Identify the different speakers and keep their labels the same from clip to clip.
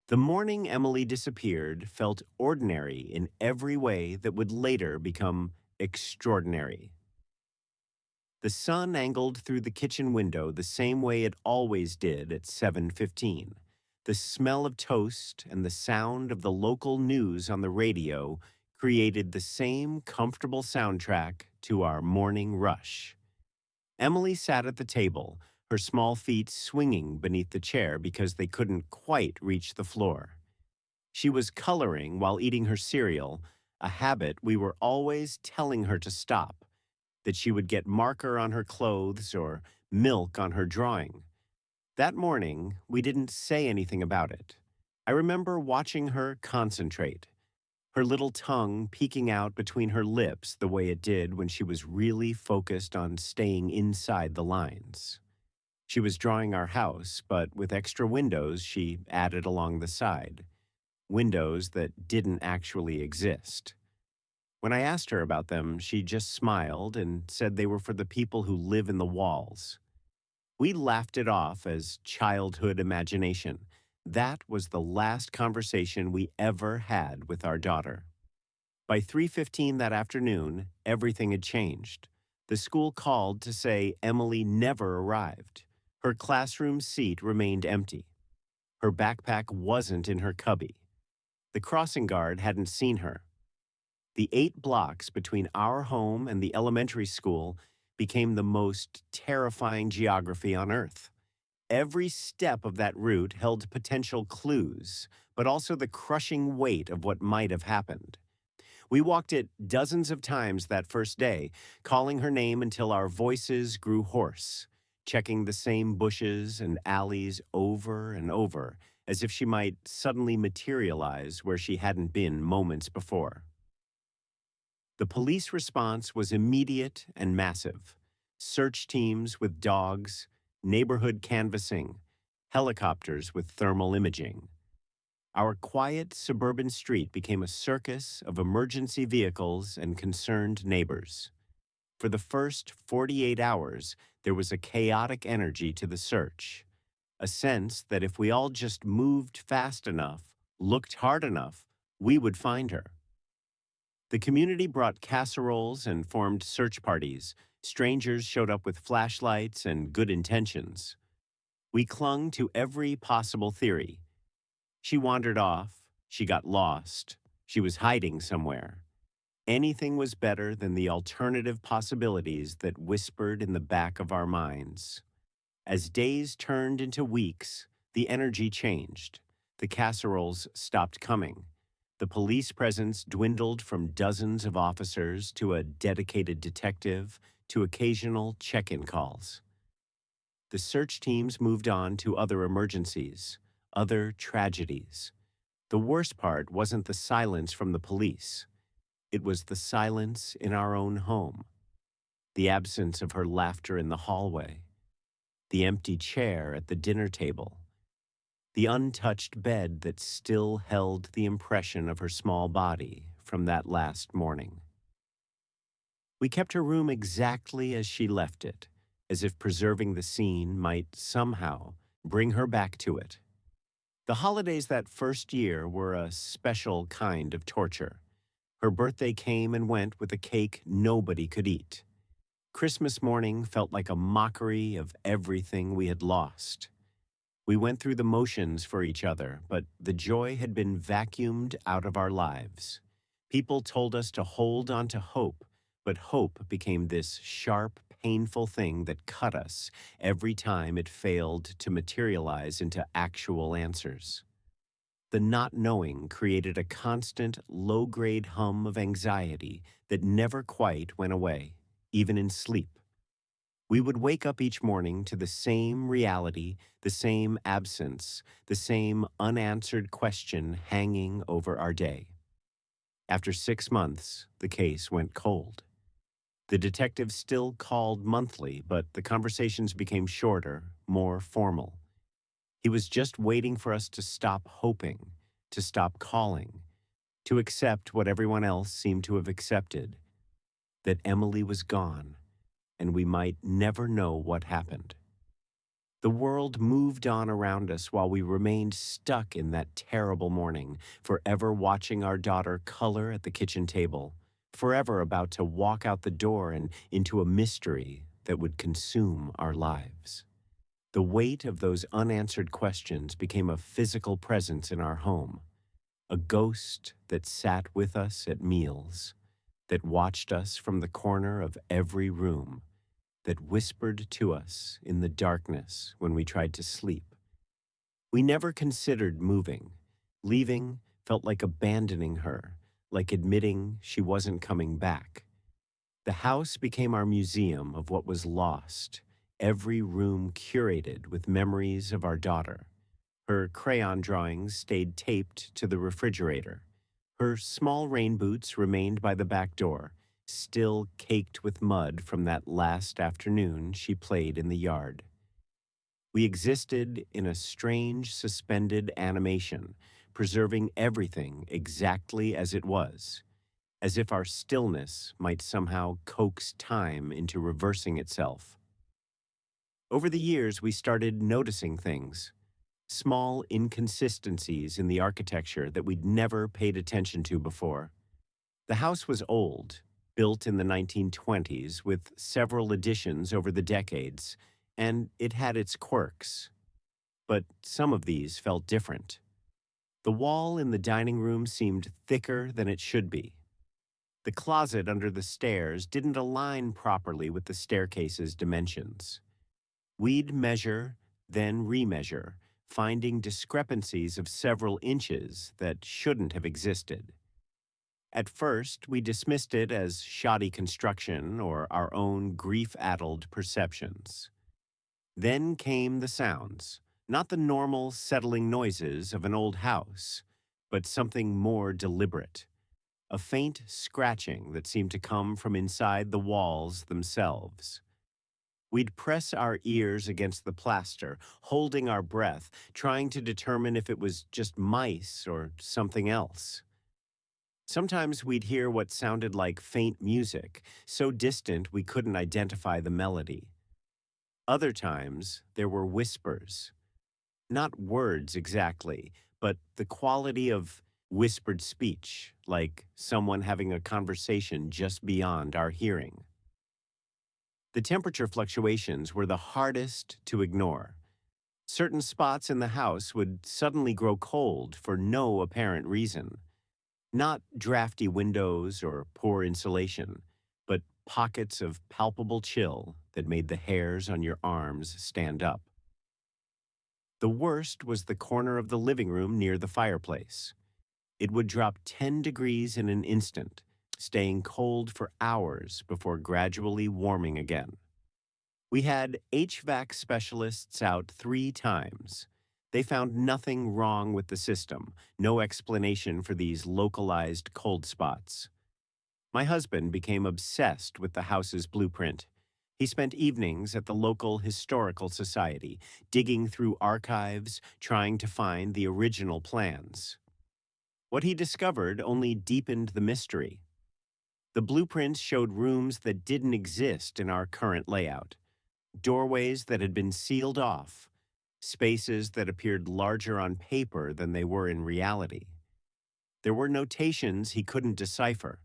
Speaker 1: The morning Emily disappeared felt ordinary in every way that would later become extraordinary. The sun angled through the kitchen window the same way it always did at 7:15. The smell of toast and the sound of the local news on the radio created the same comfortable soundtrack to our morning rush. Emily sat at the table, her small feet swinging beneath the chair because they couldn't quite reach the floor. She was coloring while eating her cereal, a habit we were always telling her to stop, that she would get marker on her clothes or milk on her drawing. That morning, we didn't say anything about it. I remember watching her concentrate, her little tongue peeking out between her lips the way it did when she was really focused on staying inside the lines. She was drawing our house, but with extra windows she added along the side, windows that didn't actually exist. When I asked her about them, she just smiled and said they were for the people who live in the walls. We laughed it off as childhood imagination. That was the last conversation we ever had with our daughter. By 3:15 that afternoon, everything had changed. The school called to say Emily never arrived. Her classroom seat remained empty. Her backpack wasn't in her cubby. The crossing guard hadn't seen her. The 8 blocks between our home and the elementary school became the most terrifying geography on Earth. Every step of that route held potential clues, but also the crushing weight of what might have happened. We walked it dozens of times that first day, calling her name until our voices grew hoarse, checking the same bushes and alleys over and over, as if she might suddenly materialize where she hadn't been moments before. The police response was immediate and massive. Search teams with dogs, neighborhood canvassing, helicopters with thermal imaging. Our quiet suburban street became a circus of emergency vehicles and concerned neighbors. For the first 48 hours, there was a chaotic energy to the search, a sense that if we all just moved fast enough, looked hard enough, we would find her. The community brought casseroles and formed search parties. Strangers showed up with flashlights and good intentions. We clung to every possible theory. She wandered off, she got lost, she was hiding somewhere. Anything was better than the alternative possibilities that whispered in the back of our minds. As days turned into weeks, the energy changed. The casseroles stopped coming. The police presence dwindled from dozens of officers to a dedicated detective to occasional check-in calls. The search teams moved on to other emergencies, other tragedies. The worst part wasn't the silence from the police. It was the silence in our own home, the absence of her laughter in the hallway, the empty chair at the dinner table, the untouched bed that still held the impression of her small body from that last morning. We kept her room exactly as she left it, as if preserving the scene might somehow bring her back to it. The holidays that first year were a special kind of torture. Her birthday came and went with a cake nobody could eat. Christmas morning felt like a mockery of everything we had lost. We went through the motions for each other, but the joy had been vacuumed out of our lives. People told us to hold on to hope, but hope became this sharp, painful thing that cut us every time it failed to materialize into actual answers. The not knowing created a constant, low-grade hum of anxiety that never quite went away, even in sleep. We would wake up each morning to the same reality, the same absence, the same unanswered question hanging over our day. After 6 months, the case went cold. The detective still called monthly, but the conversations became shorter, more formal. He was just waiting for us to stop hoping, to stop calling, to accept what everyone else seemed to have accepted, that Emily was gone, and we might never know what happened. The world moved on around us while we remained stuck in that terrible morning, forever watching our daughter color at the kitchen table, forever about to walk out the door and into a mystery that would consume our lives. The weight of those unanswered questions became a physical presence in our home, a ghost that sat with us at meals, that watched us from the corner of every room, that whispered to us in the darkness when we tried to sleep. We never considered moving. Leaving felt like abandoning her, like admitting she wasn't coming back. The house became our museum of what was lost, every room curated with memories of our daughter. Her crayon drawings stayed taped to the refrigerator. Her small rain boots remained by the back door, still caked with mud from that last afternoon she played in the yard. We existed in a strange suspended animation, preserving everything exactly as it was, as if our stillness might somehow coax time into reversing itself. Over the years, we started noticing things, small inconsistencies in the architecture that we'd never paid attention to before. The house was old, built in the 1920s with several additions over the decades, and it had its quirks. But some of these felt different. The wall in the dining room seemed thicker than it should be. The closet under the stairs didn't align properly with the staircase's dimensions. We'd measure, then remeasure, finding discrepancies of several inches that shouldn't have existed. At first, we dismissed it as shoddy construction or our own grief-addled perceptions. Then came the sounds, not the normal settling noises of an old house, but something more deliberate, a faint scratching that seemed to come from inside the walls themselves. We'd press our ears against the plaster, holding our breath, trying to determine if it was just mice or something else. Sometimes we'd hear what sounded like faint music, so distant we couldn't identify the melody. Other times, there were whispers. Not words exactly, but the quality of whispered speech, like someone having a conversation just beyond our hearing. The temperature fluctuations were the hardest to ignore. Certain spots in the house would suddenly grow cold for no apparent reason. Not drafty windows or poor insulation, but pockets of palpable chill that made the hairs on your arms stand up. The worst was the corner of the living room near the fireplace. It would drop 10 degrees in an instant, staying cold for hours before gradually warming again. We had HVAC specialists out 3 times. They found nothing wrong with the system, no explanation for these localized cold spots. My husband became obsessed with the house's blueprint. He spent evenings at the local historical society, digging through archives, trying to find the original plans. What he discovered only deepened the mystery. The blueprints showed rooms that didn't exist in our current layout, doorways that had been sealed off, spaces that appeared larger on paper than they were in reality. There were notations he couldn't decipher,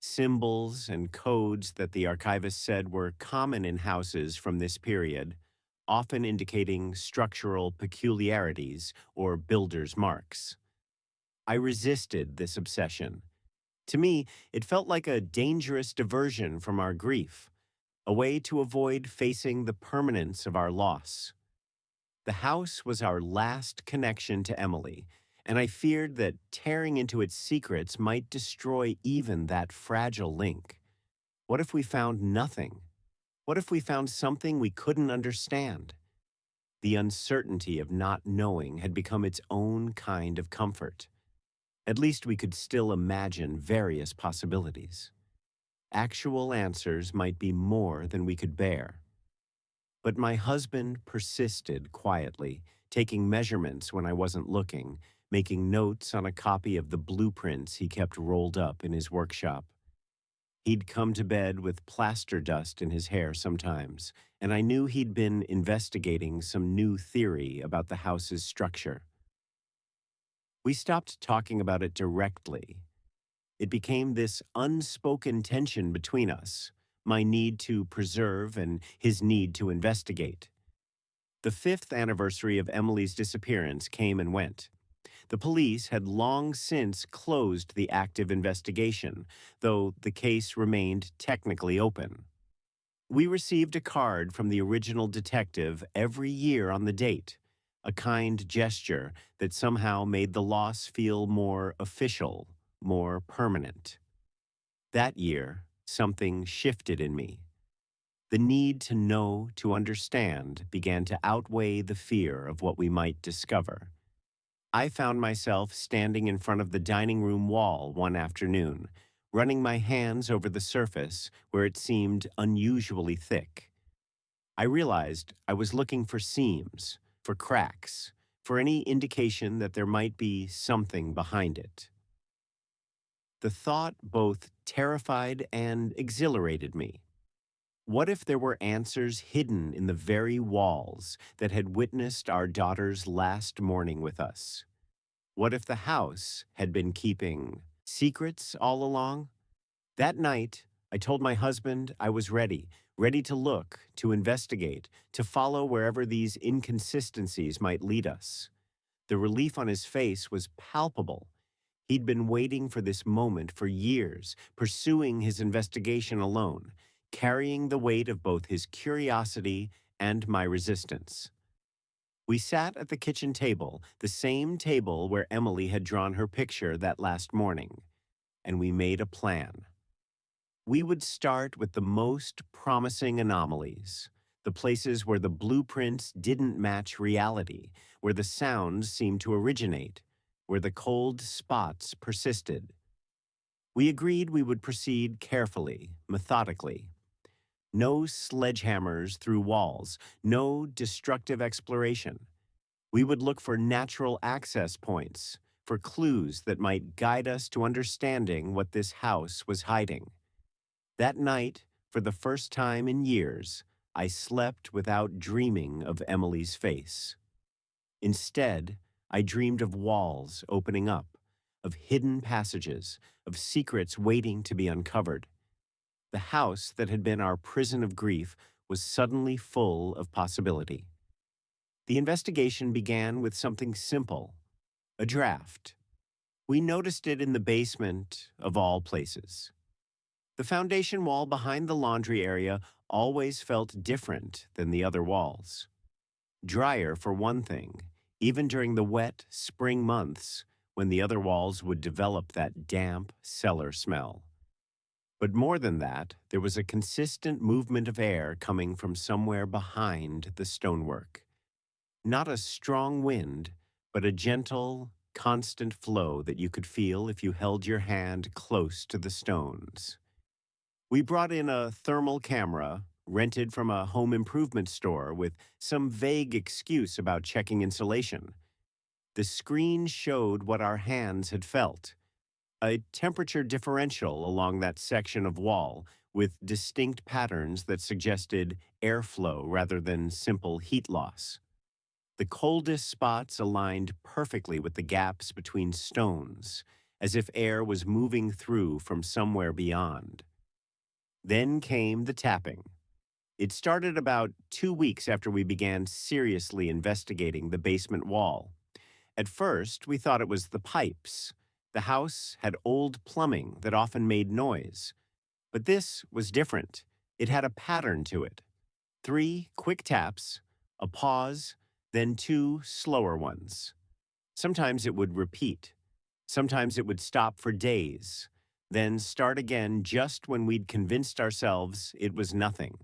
Speaker 1: symbols and codes that the archivist said were common in houses from this period, often indicating structural peculiarities or builder's marks. I resisted this obsession. To me, it felt like a dangerous diversion from our grief, a way to avoid facing the permanence of our loss. The house was our last connection to Emily, and I feared that tearing into its secrets might destroy even that fragile link. What if we found nothing? What if we found something we couldn't understand? The uncertainty of not knowing had become its own kind of comfort. At least we could still imagine various possibilities. Actual answers might be more than we could bear. But my husband persisted quietly, taking measurements when I wasn't looking, making notes on a copy of the blueprints he kept rolled up in his workshop. He'd come to bed with plaster dust in his hair sometimes, and I knew he'd been investigating some new theory about the house's structure. We stopped talking about it directly. It became this unspoken tension between us, my need to preserve and his need to investigate. The fifth anniversary of Emily's disappearance came and went. The police had long since closed the active investigation, though the case remained technically open. We received a card from the original detective every year on the date, a kind gesture that somehow made the loss feel more official, more permanent. That year, something shifted in me. The need to know, to understand, began to outweigh the fear of what we might discover. I found myself standing in front of the dining room wall one afternoon, running my hands over the surface where it seemed unusually thick. I realized I was looking for seams, for cracks, for any indication that there might be something behind it. The thought both terrified and exhilarated me. What if there were answers hidden in the very walls that had witnessed our daughter's last morning with us? What if the house had been keeping secrets all along? That night, I told my husband I was ready, ready to look, to investigate, to follow wherever these inconsistencies might lead us. The relief on his face was palpable. He'd been waiting for this moment for years, pursuing his investigation alone, carrying the weight of both his curiosity and my resistance. We sat at the kitchen table, the same table where Emily had drawn her picture that last morning, and we made a plan. We would start with the most promising anomalies, the places where the blueprints didn't match reality, where the sounds seemed to originate, where the cold spots persisted. We agreed we would proceed carefully, methodically. No sledgehammers through walls, no destructive exploration. We would look for natural access points, for clues that might guide us to understanding what this house was hiding. That night, for the first time in years, I slept without dreaming of Emily's face. Instead, I dreamed of walls opening up, of hidden passages, of secrets waiting to be uncovered. The house that had been our prison of grief was suddenly full of possibility. The investigation began with something simple, a draft. We noticed it in the basement of all places. The foundation wall behind the laundry area always felt different than the other walls. Drier, for one thing, even during the wet spring months when the other walls would develop that damp cellar smell. But more than that, there was a consistent movement of air coming from somewhere behind the stonework. Not a strong wind, but a gentle, constant flow that you could feel if you held your hand close to the stones. We brought in a thermal camera, rented from a home improvement store with some vague excuse about checking insulation. The screen showed what our hands had felt, a temperature differential along that section of wall with distinct patterns that suggested airflow rather than simple heat loss. The coldest spots aligned perfectly with the gaps between stones, as if air was moving through from somewhere beyond. Then came the tapping. It started about 2 weeks after we began seriously investigating the basement wall. At first, we thought it was the pipes. The house had old plumbing that often made noise. But this was different. It had a pattern to it. 3 quick taps, a pause, then 2 slower ones. Sometimes it would repeat. Sometimes it would stop for days, then start again just when we'd convinced ourselves it was nothing.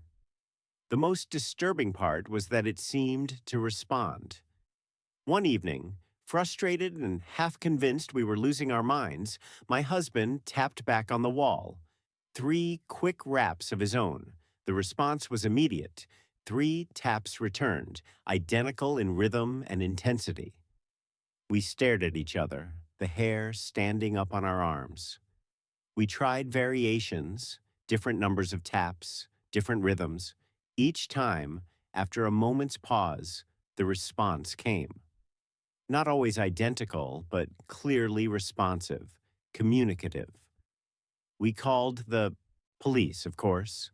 Speaker 1: The most disturbing part was that it seemed to respond. One evening, frustrated and half convinced we were losing our minds, my husband tapped back on the wall. 3 quick raps of his own. The response was immediate. 3 taps returned, identical in rhythm and intensity. We stared at each other, the hair standing up on our arms. We tried variations, different numbers of taps, different rhythms. Each time, after a moment's pause, the response came. Not always identical, but clearly responsive, communicative. We called the police, of course.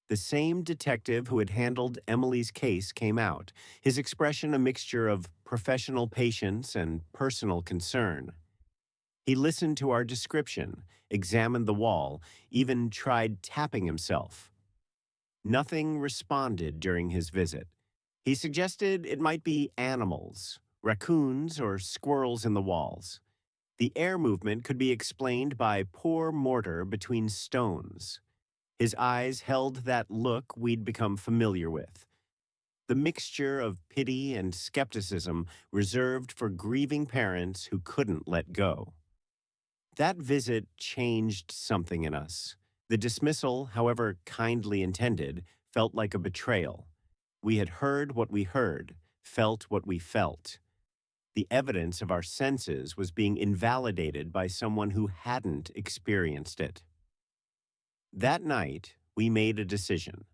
Speaker 1: The same detective who had handled Emily's case came out, his expression a mixture of professional patience and personal concern. He listened to our description, examined the wall, even tried tapping himself. Nothing responded during his visit. He suggested it might be animals, raccoons or squirrels in the walls. The air movement could be explained by poor mortar between stones. His eyes held that look we'd become familiar with. The mixture of pity and skepticism reserved for grieving parents who couldn't let go. That visit changed something in us. The dismissal, however kindly intended, felt like a betrayal. We had heard what we heard, felt what we felt. The evidence of our senses was being invalidated by someone who hadn't experienced it. That night, we made a decision.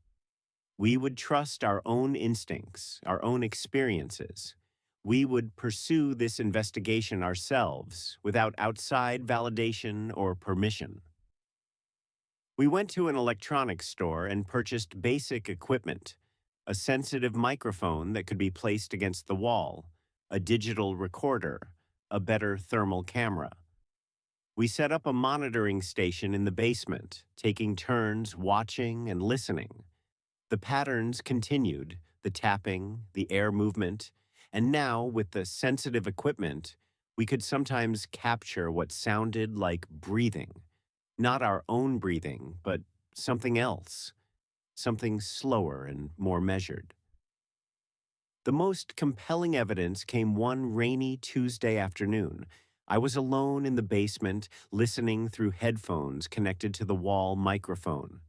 Speaker 1: We would trust our own instincts, our own experiences. We would pursue this investigation ourselves without outside validation or permission. We went to an electronics store and purchased basic equipment, a sensitive microphone that could be placed against the wall, a digital recorder, a better thermal camera. We set up a monitoring station in the basement, taking turns watching and listening. The patterns continued, the tapping, the air movement, and now, with the sensitive equipment, we could sometimes capture what sounded like breathing. Not our own breathing, but something else, something slower and more measured. The most compelling evidence came one rainy Tuesday afternoon. I was alone in the basement, listening through headphones connected to the wall microphone.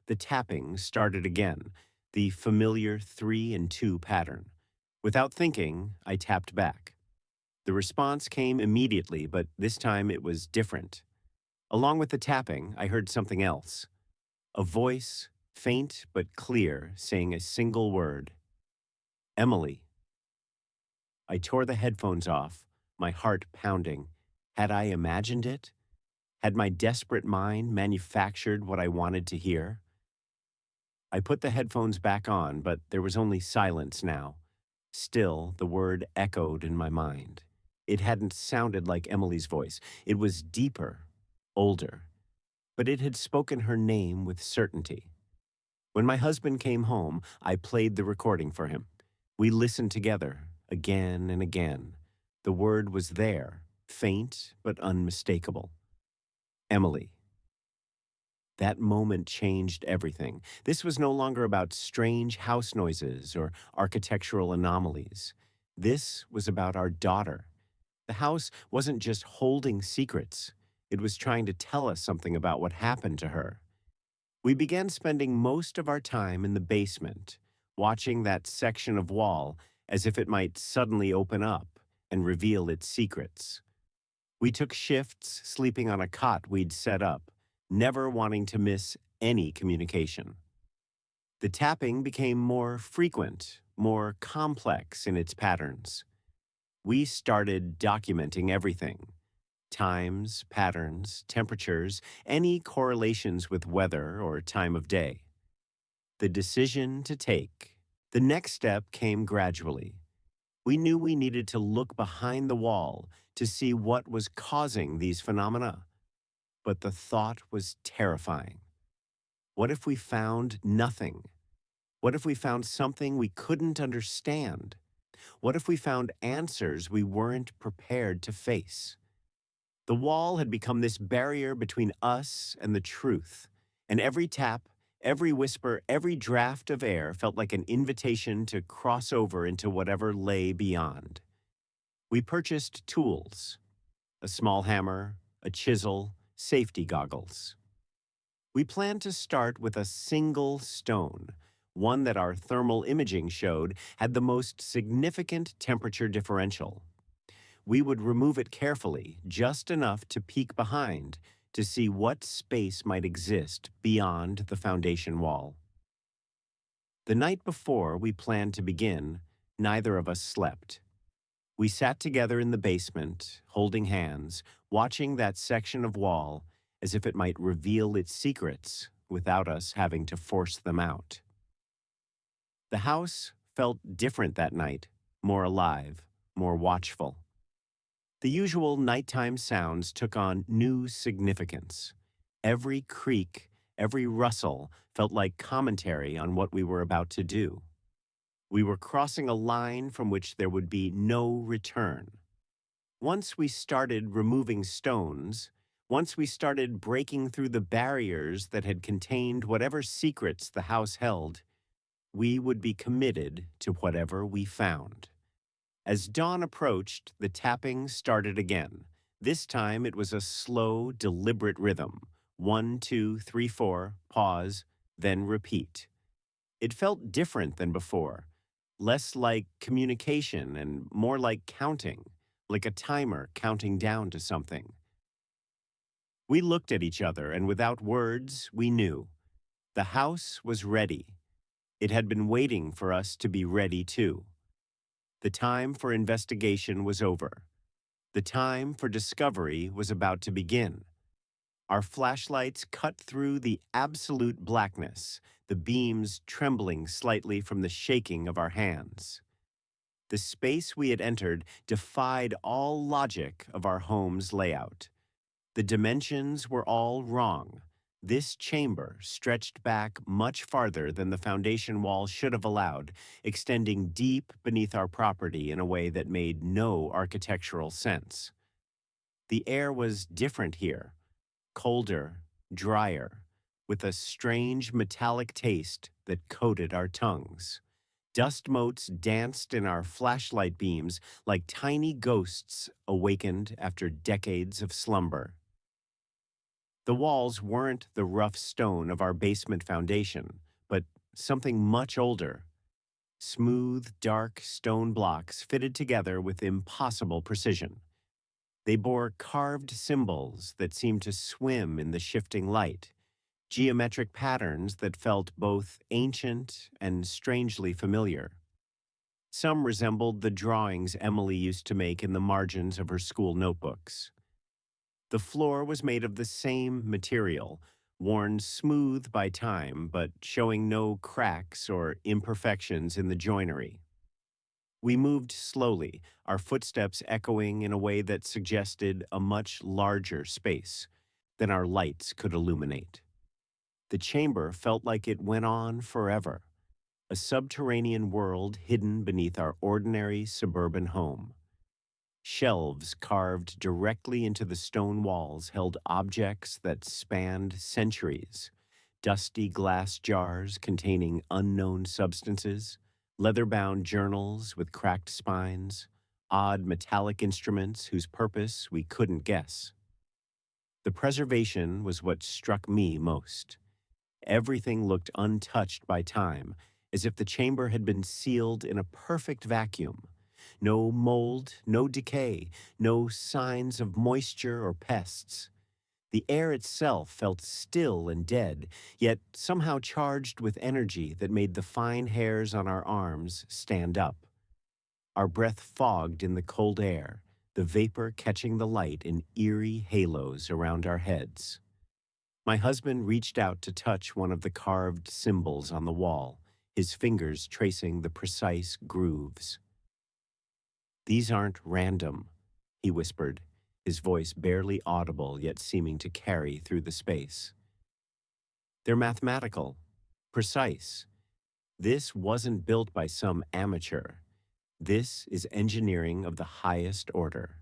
Speaker 1: The tapping started again, the familiar 3 and 2 pattern. Without thinking, I tapped back. The response came immediately, but this time it was different. Along with the tapping, I heard something else. A voice, faint but clear, saying a single word. Emily. I tore the headphones off, my heart pounding. Had I imagined it? Had my desperate mind manufactured what I wanted to hear? I put the headphones back on, but there was only silence now. Still, the word echoed in my mind. It hadn't sounded like Emily's voice. It was deeper, older, but it had spoken her name with certainty. When my husband came home, I played the recording for him. We listened together, again and again. The word was there, faint but unmistakable. Emily. That moment changed everything. This was no longer about strange house noises or architectural anomalies. This was about our daughter. The house wasn't just holding secrets. It was trying to tell us something about what happened to her. We began spending most of our time in the basement, watching that section of wall as if it might suddenly open up and reveal its secrets. We took shifts sleeping on a cot we'd set up, never wanting to miss any communication. The tapping became more frequent, more complex in its patterns. We started documenting everything: times, patterns, temperatures, any correlations with weather or time of day. The decision to take. The next step came gradually. We knew we needed to look behind the wall to see what was causing these phenomena. But the thought was terrifying. What if we found nothing? What if we found something we couldn't understand? What if we found answers we weren't prepared to face? The wall had become this barrier between us and the truth, and every tap, every whisper, every draft of air felt like an invitation to cross over into whatever lay beyond. We purchased tools: a small hammer, a chisel, safety goggles. We planned to start with a single stone, one that our thermal imaging showed had the most significant temperature differential. We would remove it carefully, just enough to peek behind, to see what space might exist beyond the foundation wall. The night before we planned to begin, neither of us slept. We sat together in the basement, holding hands, watching that section of wall as if it might reveal its secrets without us having to force them out. The house felt different that night, more alive, more watchful. The usual nighttime sounds took on new significance. Every creak, every rustle felt like commentary on what we were about to do. We were crossing a line from which there would be no return. Once we started removing stones, once we started breaking through the barriers that had contained whatever secrets the house held, we would be committed to whatever we found. As dawn approached, the tapping started again. This time it was a slow, deliberate rhythm. 1, 2, 3, 4, pause, then repeat. It felt different than before, less like communication and more like counting, like a timer counting down to something. We looked at each other, and without words, we knew. The house was ready. It had been waiting for us to be ready too. The time for investigation was over. The time for discovery was about to begin. Our flashlights cut through the absolute blackness, the beams trembling slightly from the shaking of our hands. The space we had entered defied all logic of our home's layout. The dimensions were all wrong. This chamber stretched back much farther than the foundation wall should have allowed, extending deep beneath our property in a way that made no architectural sense. The air was different here, colder, drier, with a strange metallic taste that coated our tongues. Dust motes danced in our flashlight beams like tiny ghosts awakened after decades of slumber. The walls weren't the rough stone of our basement foundation, but something much older. Smooth, dark stone blocks fitted together with impossible precision. They bore carved symbols that seemed to swim in the shifting light, geometric patterns that felt both ancient and strangely familiar. Some resembled the drawings Emily used to make in the margins of her school notebooks. The floor was made of the same material, worn smooth by time, but showing no cracks or imperfections in the joinery. We moved slowly, our footsteps echoing in a way that suggested a much larger space than our lights could illuminate. The chamber felt like it went on forever, a subterranean world hidden beneath our ordinary suburban home. Shelves carved directly into the stone walls held objects that spanned centuries. Dusty glass jars containing unknown substances, leather-bound journals with cracked spines, odd metallic instruments whose purpose we couldn't guess. The preservation was what struck me most. Everything looked untouched by time, as if the chamber had been sealed in a perfect vacuum. No mold, no decay, no signs of moisture or pests. The air itself felt still and dead, yet somehow charged with energy that made the fine hairs on our arms stand up. Our breath fogged in the cold air, the vapor catching the light in eerie halos around our heads. My husband reached out to touch one of the carved symbols on the wall, his fingers tracing the precise grooves. "These aren't random," he whispered, his voice barely audible yet seeming to carry through the space. "They're mathematical, precise. This wasn't built by some amateur. This is engineering of the highest order."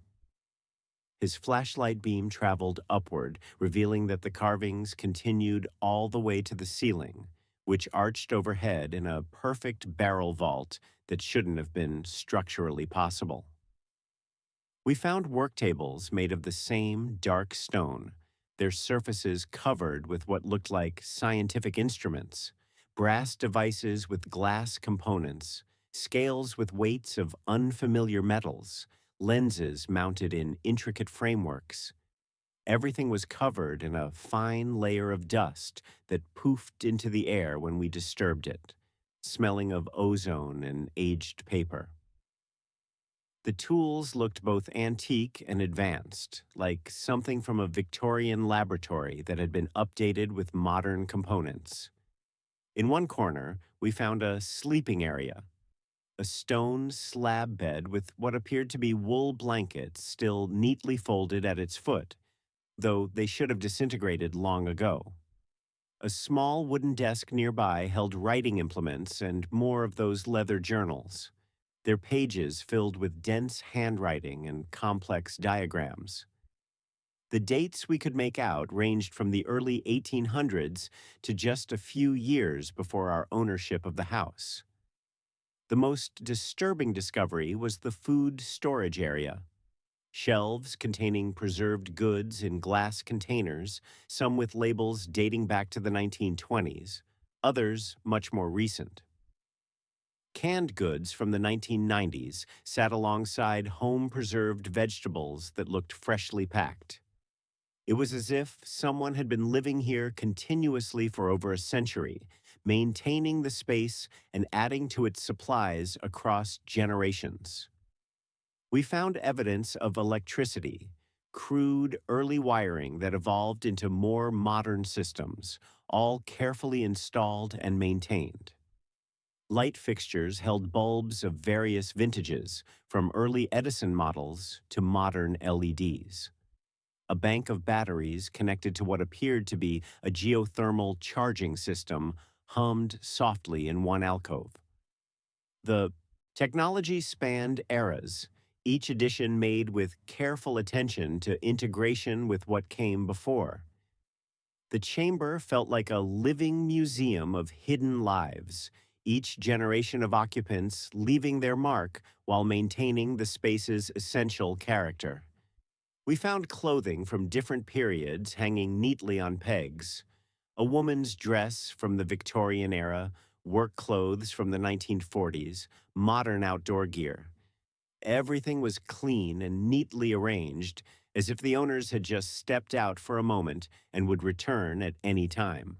Speaker 1: His flashlight beam traveled upward, revealing that the carvings continued all the way to the ceiling, which arched overhead in a perfect barrel vault that shouldn't have been structurally possible. We found work tables made of the same dark stone, their surfaces covered with what looked like scientific instruments, brass devices with glass components, scales with weights of unfamiliar metals, lenses mounted in intricate frameworks. Everything was covered in a fine layer of dust that poofed into the air when we disturbed it, smelling of ozone and aged paper. The tools looked both antique and advanced, like something from a Victorian laboratory that had been updated with modern components. In one corner, we found a sleeping area, a stone slab bed with what appeared to be wool blankets still neatly folded at its foot, though they should have disintegrated long ago. A small wooden desk nearby held writing implements and more of those leather journals, their pages filled with dense handwriting and complex diagrams. The dates we could make out ranged from the early 1800s to just a few years before our ownership of the house. The most disturbing discovery was the food storage area. Shelves containing preserved goods in glass containers, some with labels dating back to the 1920s, others much more recent. Canned goods from the 1990s sat alongside home-preserved vegetables that looked freshly packed. It was as if someone had been living here continuously for over a century, maintaining the space and adding to its supplies across generations. We found evidence of electricity, crude early wiring that evolved into more modern systems, all carefully installed and maintained. Light fixtures held bulbs of various vintages, from early Edison models to modern LEDs. A bank of batteries connected to what appeared to be a geothermal charging system hummed softly in one alcove. The technology spanned eras, each edition made with careful attention to integration with what came before. The chamber felt like a living museum of hidden lives, each generation of occupants leaving their mark while maintaining the space's essential character. We found clothing from different periods hanging neatly on pegs. A woman's dress from the Victorian era, work clothes from the 1940s, modern outdoor gear. Everything was clean and neatly arranged, as if the owners had just stepped out for a moment and would return at any time.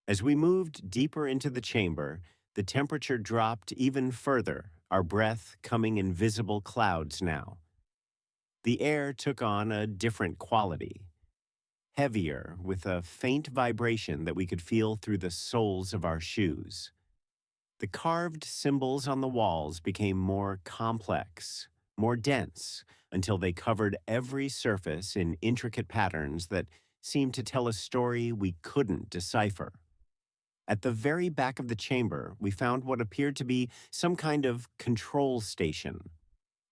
Speaker 1: As we moved deeper into the chamber, the temperature dropped even further, our breath coming in visible clouds now. The air took on a different quality, heavier, with a faint vibration that we could feel through the soles of our shoes. The carved symbols on the walls became more complex, more dense, until they covered every surface in intricate patterns that seemed to tell a story we couldn't decipher. At the very back of the chamber, we found what appeared to be some kind of control station,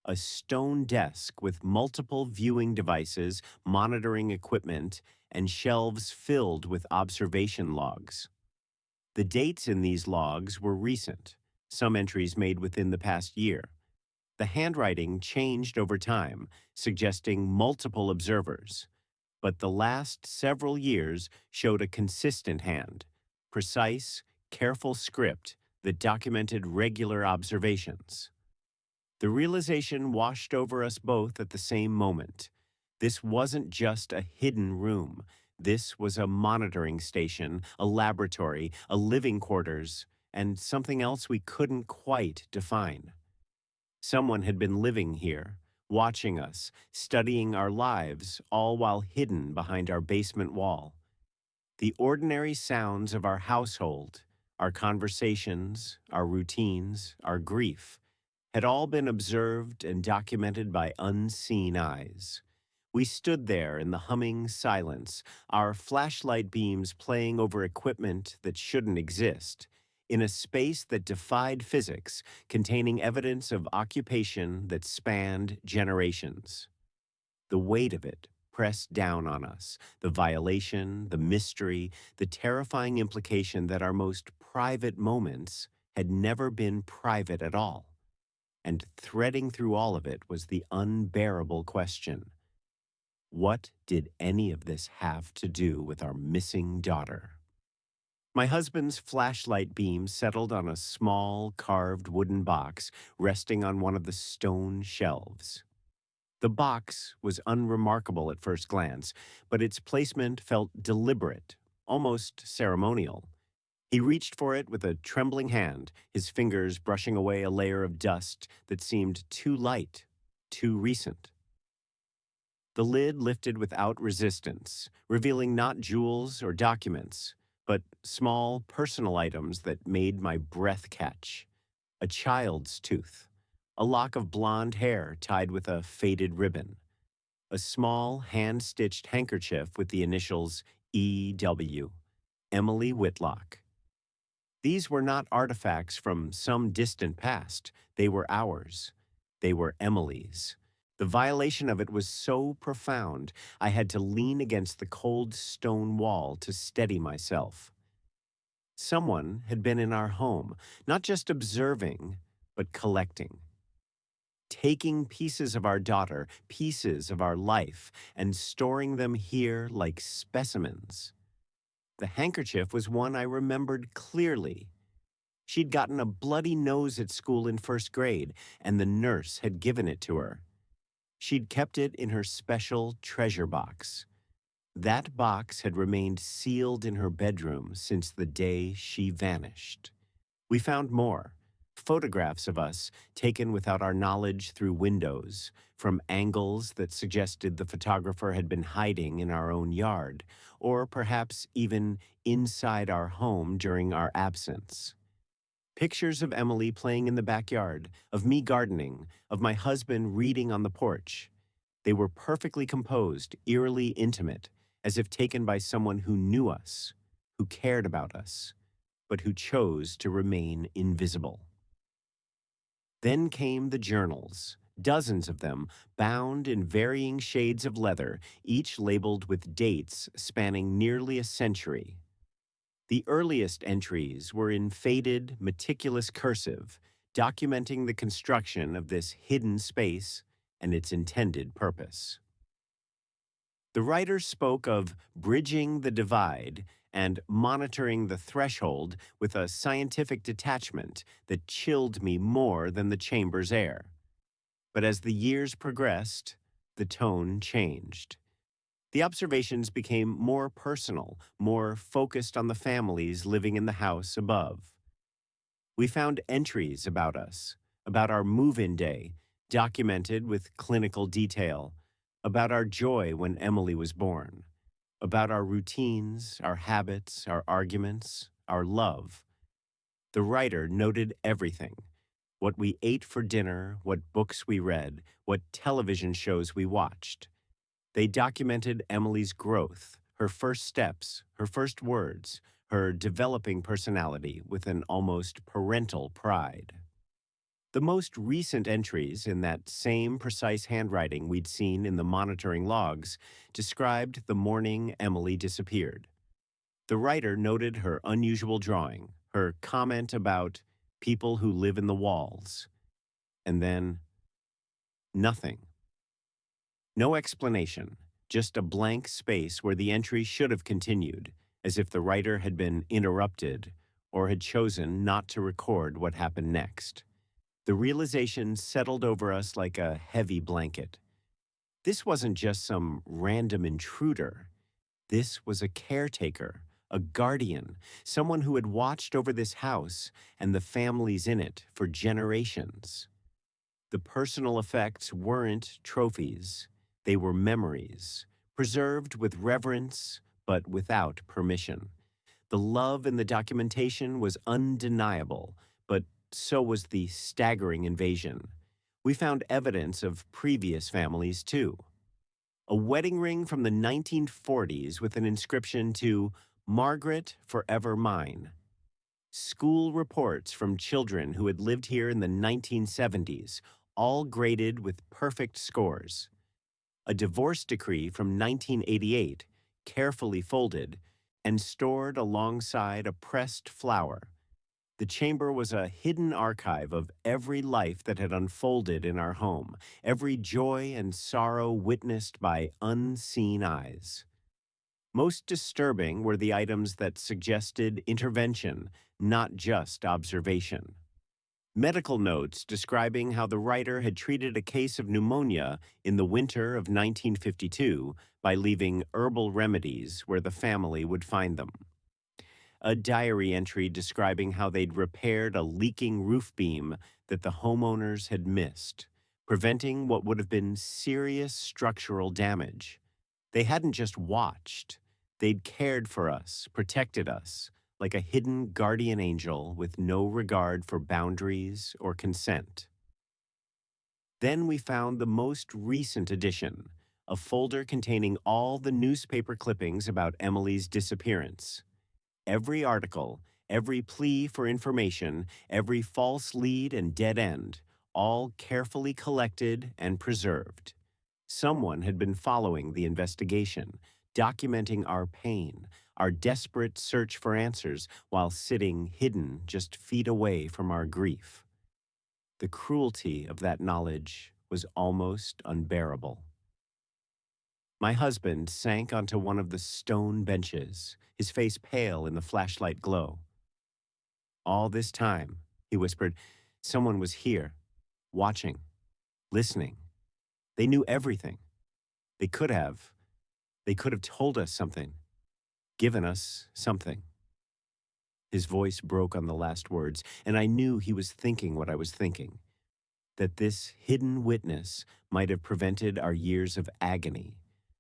Speaker 1: a stone desk with multiple viewing devices, monitoring equipment, and shelves filled with observation logs. The dates in these logs were recent, some entries made within the past year. The handwriting changed over time, suggesting multiple observers, but the last several years showed a consistent hand, precise, careful script that documented regular observations. The realization washed over us both at the same moment. This wasn't just a hidden room. This was a monitoring station, a laboratory, a living quarters, and something else we couldn't quite define. Someone had been living here, watching us, studying our lives, all while hidden behind our basement wall. The ordinary sounds of our household, our conversations, our routines, our grief, had all been observed and documented by unseen eyes. We stood there in the humming silence, our flashlight beams playing over equipment that shouldn't exist, in a space that defied physics, containing evidence of occupation that spanned generations. The weight of it pressed down on us, the violation, the mystery, the terrifying implication that our most private moments had never been private at all. And threading through all of it was the unbearable question: what did any of this have to do with our missing daughter? My husband's flashlight beam settled on a small, carved wooden box resting on one of the stone shelves. The box was unremarkable at first glance, but its placement felt deliberate, almost ceremonial. He reached for it with a trembling hand, his fingers brushing away a layer of dust that seemed too light, too recent. The lid lifted without resistance, revealing not jewels or documents, but small personal items that made my breath catch. A child's tooth, a lock of blonde hair tied with a faded ribbon, a small hand-stitched handkerchief with the initials E.W., Emily Whitlock. These were not artifacts from some distant past. They were ours. They were Emily's. The violation of it was so profound, I had to lean against the cold stone wall to steady myself. Someone had been in our home, not just observing, but collecting. Taking pieces of our daughter, pieces of our life, and storing them here like specimens. The handkerchief was one I remembered clearly. She'd gotten a bloody nose at school in first grade, and the nurse had given it to her. She'd kept it in her special treasure box. That box had remained sealed in her bedroom since the day she vanished. We found more. Photographs of us taken without our knowledge through windows, from angles that suggested the photographer had been hiding in our own yard, or perhaps even inside our home during our absence. Pictures of Emily playing in the backyard, of me gardening, of my husband reading on the porch. They were perfectly composed, eerily intimate, as if taken by someone who knew us, who cared about us, but who chose to remain invisible. Then came the journals, dozens of them, bound in varying shades of leather, each labeled with dates spanning nearly a century. The earliest entries were in faded, meticulous cursive, documenting the construction of this hidden space and its intended purpose. The writer spoke of bridging the divide and monitoring the threshold with a scientific detachment that chilled me more than the chamber's air. But as the years progressed, the tone changed. The observations became more personal, more focused on the families living in the house above. We found entries about us, about our move-in day, documented with clinical detail, about our joy when Emily was born, about our routines, our habits, our arguments, our love. The writer noted everything: what we ate for dinner, what books we read, what television shows we watched. They documented Emily's growth, her first steps, her first words, her developing personality with an almost parental pride. The most recent entries in that same precise handwriting we'd seen in the monitoring logs described the morning Emily disappeared. The writer noted her unusual drawing, her comment about people who live in the walls, and then nothing. No explanation, just a blank space where the entry should have continued, as if the writer had been interrupted or had chosen not to record what happened next. The realization settled over us like a heavy blanket. This wasn't just some random intruder. This was a caretaker, a guardian, someone who had watched over this house and the families in it for generations. The personal effects weren't trophies. They were memories, preserved with reverence but without permission. The love in the documentation was undeniable, but so was the staggering invasion. We found evidence of previous families, too. A wedding ring from the 1940s with an inscription to Margaret Forever Mine. School reports from children who had lived here in the 1970s, all graded with perfect scores. A divorce decree from 1988, carefully folded and stored alongside a pressed flower. The chamber was a hidden archive of every life that had unfolded in our home, every joy and sorrow witnessed by unseen eyes. Most disturbing were the items that suggested intervention, not just observation. Medical notes describing how the writer had treated a case of pneumonia in the winter of 1952 by leaving herbal remedies where the family would find them. A diary entry describing how they'd repaired a leaking roof beam that the homeowners had missed, preventing what would have been serious structural damage. They hadn't just watched, they'd cared for us, protected us, like a hidden guardian angel with no regard for boundaries or consent. Then we found the most recent edition, a folder containing all the newspaper clippings about Emily's disappearance. Every article, every plea for information, every false lead and dead end, all carefully collected and preserved. Someone had been following the investigation, documenting our pain, our desperate search for answers, while sitting hidden just feet away from our grief. The cruelty of that knowledge was almost unbearable. My husband sank onto one of the stone benches, his face pale in the flashlight glow. All this time, he whispered, someone was here, watching, listening. They knew everything. They could have. They could have told us something, given us something. His voice broke on the last words, and I knew he was thinking what I was thinking, that this hidden witness might have prevented our years of agony,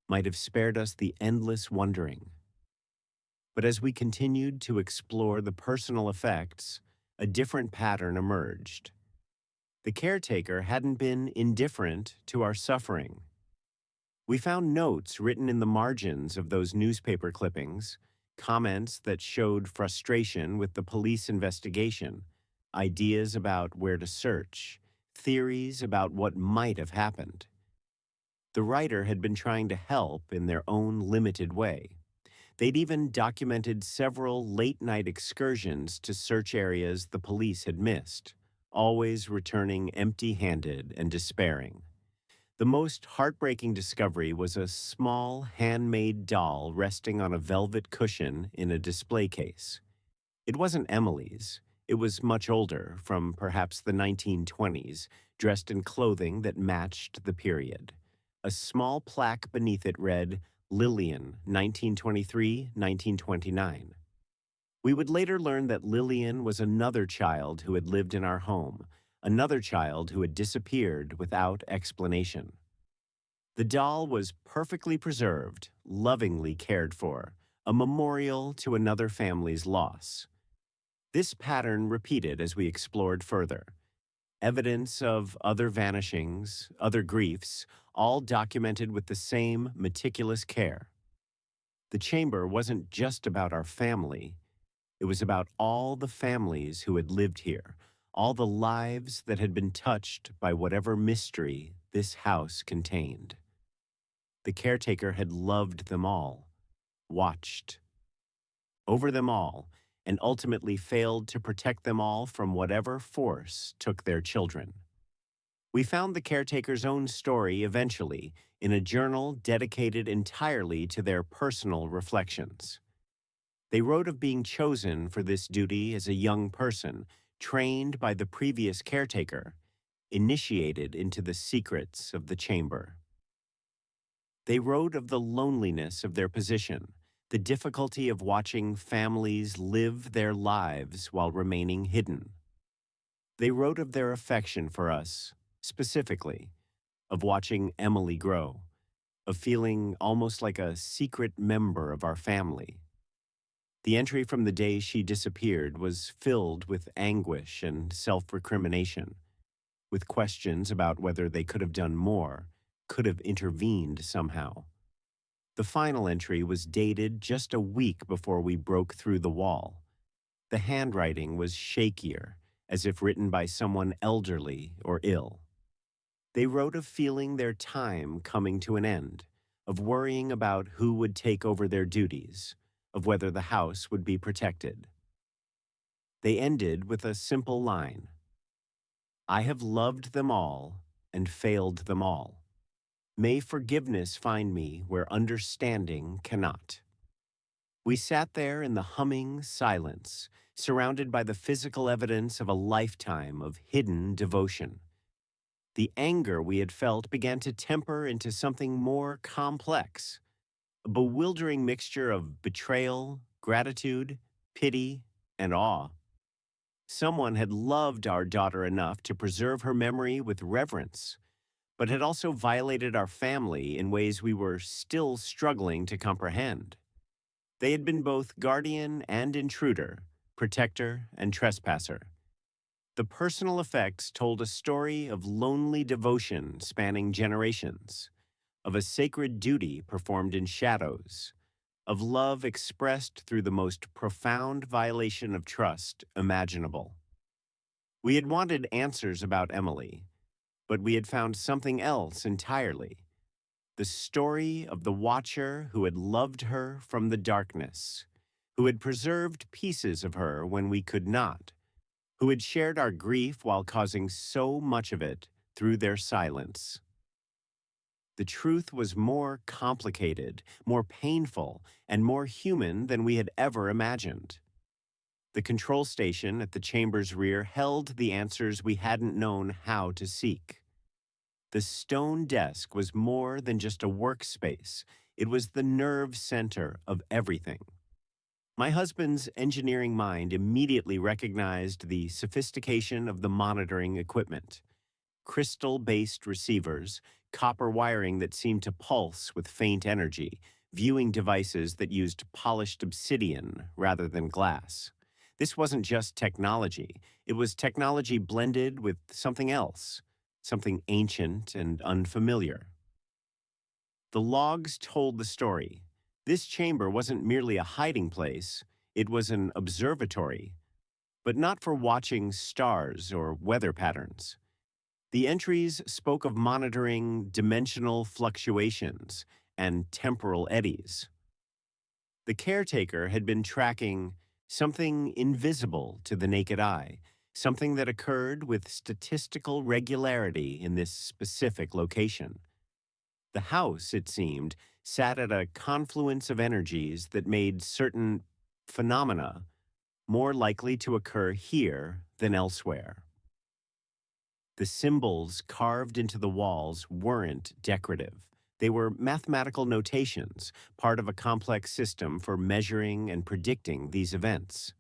Speaker 1: might have spared us the endless wondering. But as we continued to explore the personal effects, a different pattern emerged. The caretaker hadn't been indifferent to our suffering. We found notes written in the margins of those newspaper clippings, comments that showed frustration with the police investigation, ideas about where to search, theories about what might have happened. The writer had been trying to help in their own limited way. They'd even documented several late-night excursions to search areas the police had missed, always returning empty-handed and despairing. The most heartbreaking discovery was a small, handmade doll resting on a velvet cushion in a display case. It wasn't Emily's. It was much older, from perhaps the 1920s, dressed in clothing that matched the period. A small plaque beneath it read, Lillian, 1923-1929. We would later learn that Lillian was another child who had lived in our home, another child who had disappeared without explanation. The doll was perfectly preserved, lovingly cared for, a memorial to another family's loss. This pattern repeated as we explored further. Evidence of other vanishings, other griefs, all documented with the same meticulous care. The chamber wasn't just about our family. It was about all the families who had lived here, all the lives that had been touched by whatever mystery this house contained. The caretaker had loved them all, watched over them all, and ultimately failed to protect them all from whatever force took their children. We found the caretaker's own story eventually in a journal dedicated entirely to their personal reflections. They wrote of being chosen for this duty as a young person, trained by the previous caretaker, initiated into the secrets of the chamber. They wrote of the loneliness of their position, the difficulty of watching families live their lives while remaining hidden. They wrote of their affection for us, specifically, of watching Emily grow, of feeling almost like a secret member of our family. The entry from the day she disappeared was filled with anguish and self-recrimination, with questions about whether they could have done more, could have intervened somehow. The final entry was dated just a week before we broke through the wall. The handwriting was shakier, as if written by someone elderly or ill. They wrote of feeling their time coming to an end, of worrying about who would take over their duties, of whether the house would be protected. They ended with a simple line: I have loved them all and failed them all. May forgiveness find me where understanding cannot. We sat there in the humming silence, surrounded by the physical evidence of a lifetime of hidden devotion. The anger we had felt began to temper into something more complex, a bewildering mixture of betrayal, gratitude, pity, and awe. Someone had loved our daughter enough to preserve her memory with reverence, but had also violated our family in ways we were still struggling to comprehend. They had been both guardian and intruder, protector and trespasser. The personal effects told a story of lonely devotion spanning generations, of a sacred duty performed in shadows, of love expressed through the most profound violation of trust imaginable. We had wanted answers about Emily, but we had found something else entirely. The story of the watcher who had loved her from the darkness, who had preserved pieces of her when we could not, who had shared our grief while causing so much of it through their silence. The truth was more complicated, more painful, and more human than we had ever imagined. The control station at the chamber's rear held the answers we hadn't known how to seek. The stone desk was more than just a workspace. It was the nerve center of everything. My husband's engineering mind immediately recognized the sophistication of the monitoring equipment. Crystal-based receivers, copper wiring that seemed to pulse with faint energy, viewing devices that used polished obsidian rather than glass. This wasn't just technology. It was technology blended with something else, something ancient and unfamiliar. The logs told the story. This chamber wasn't merely a hiding place, it was an observatory, but not for watching stars or weather patterns. The entries spoke of monitoring dimensional fluctuations and temporal eddies. The caretaker had been tracking something invisible to the naked eye, something that occurred with statistical regularity in this specific location. The house, it seemed, sat at a confluence of energies that made certain phenomena more likely to occur here than elsewhere. The symbols carved into the walls weren't decorative. They were mathematical notations, part of a complex system for measuring and predicting these events.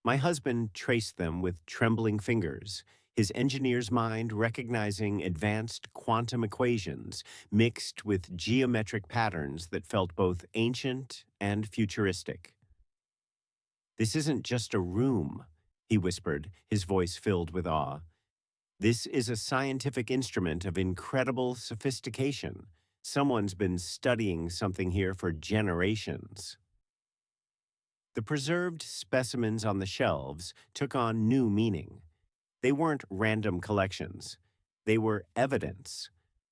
Speaker 1: My husband traced them with trembling fingers, his engineer's mind recognizing advanced quantum equations mixed with geometric patterns that felt both ancient and futuristic. "This isn't just a room," he whispered, his voice filled with awe. "This is a scientific instrument of incredible sophistication. Someone's been studying something here for generations." The preserved specimens on the shelves took on new meaning. They weren't random collections. They were evidence.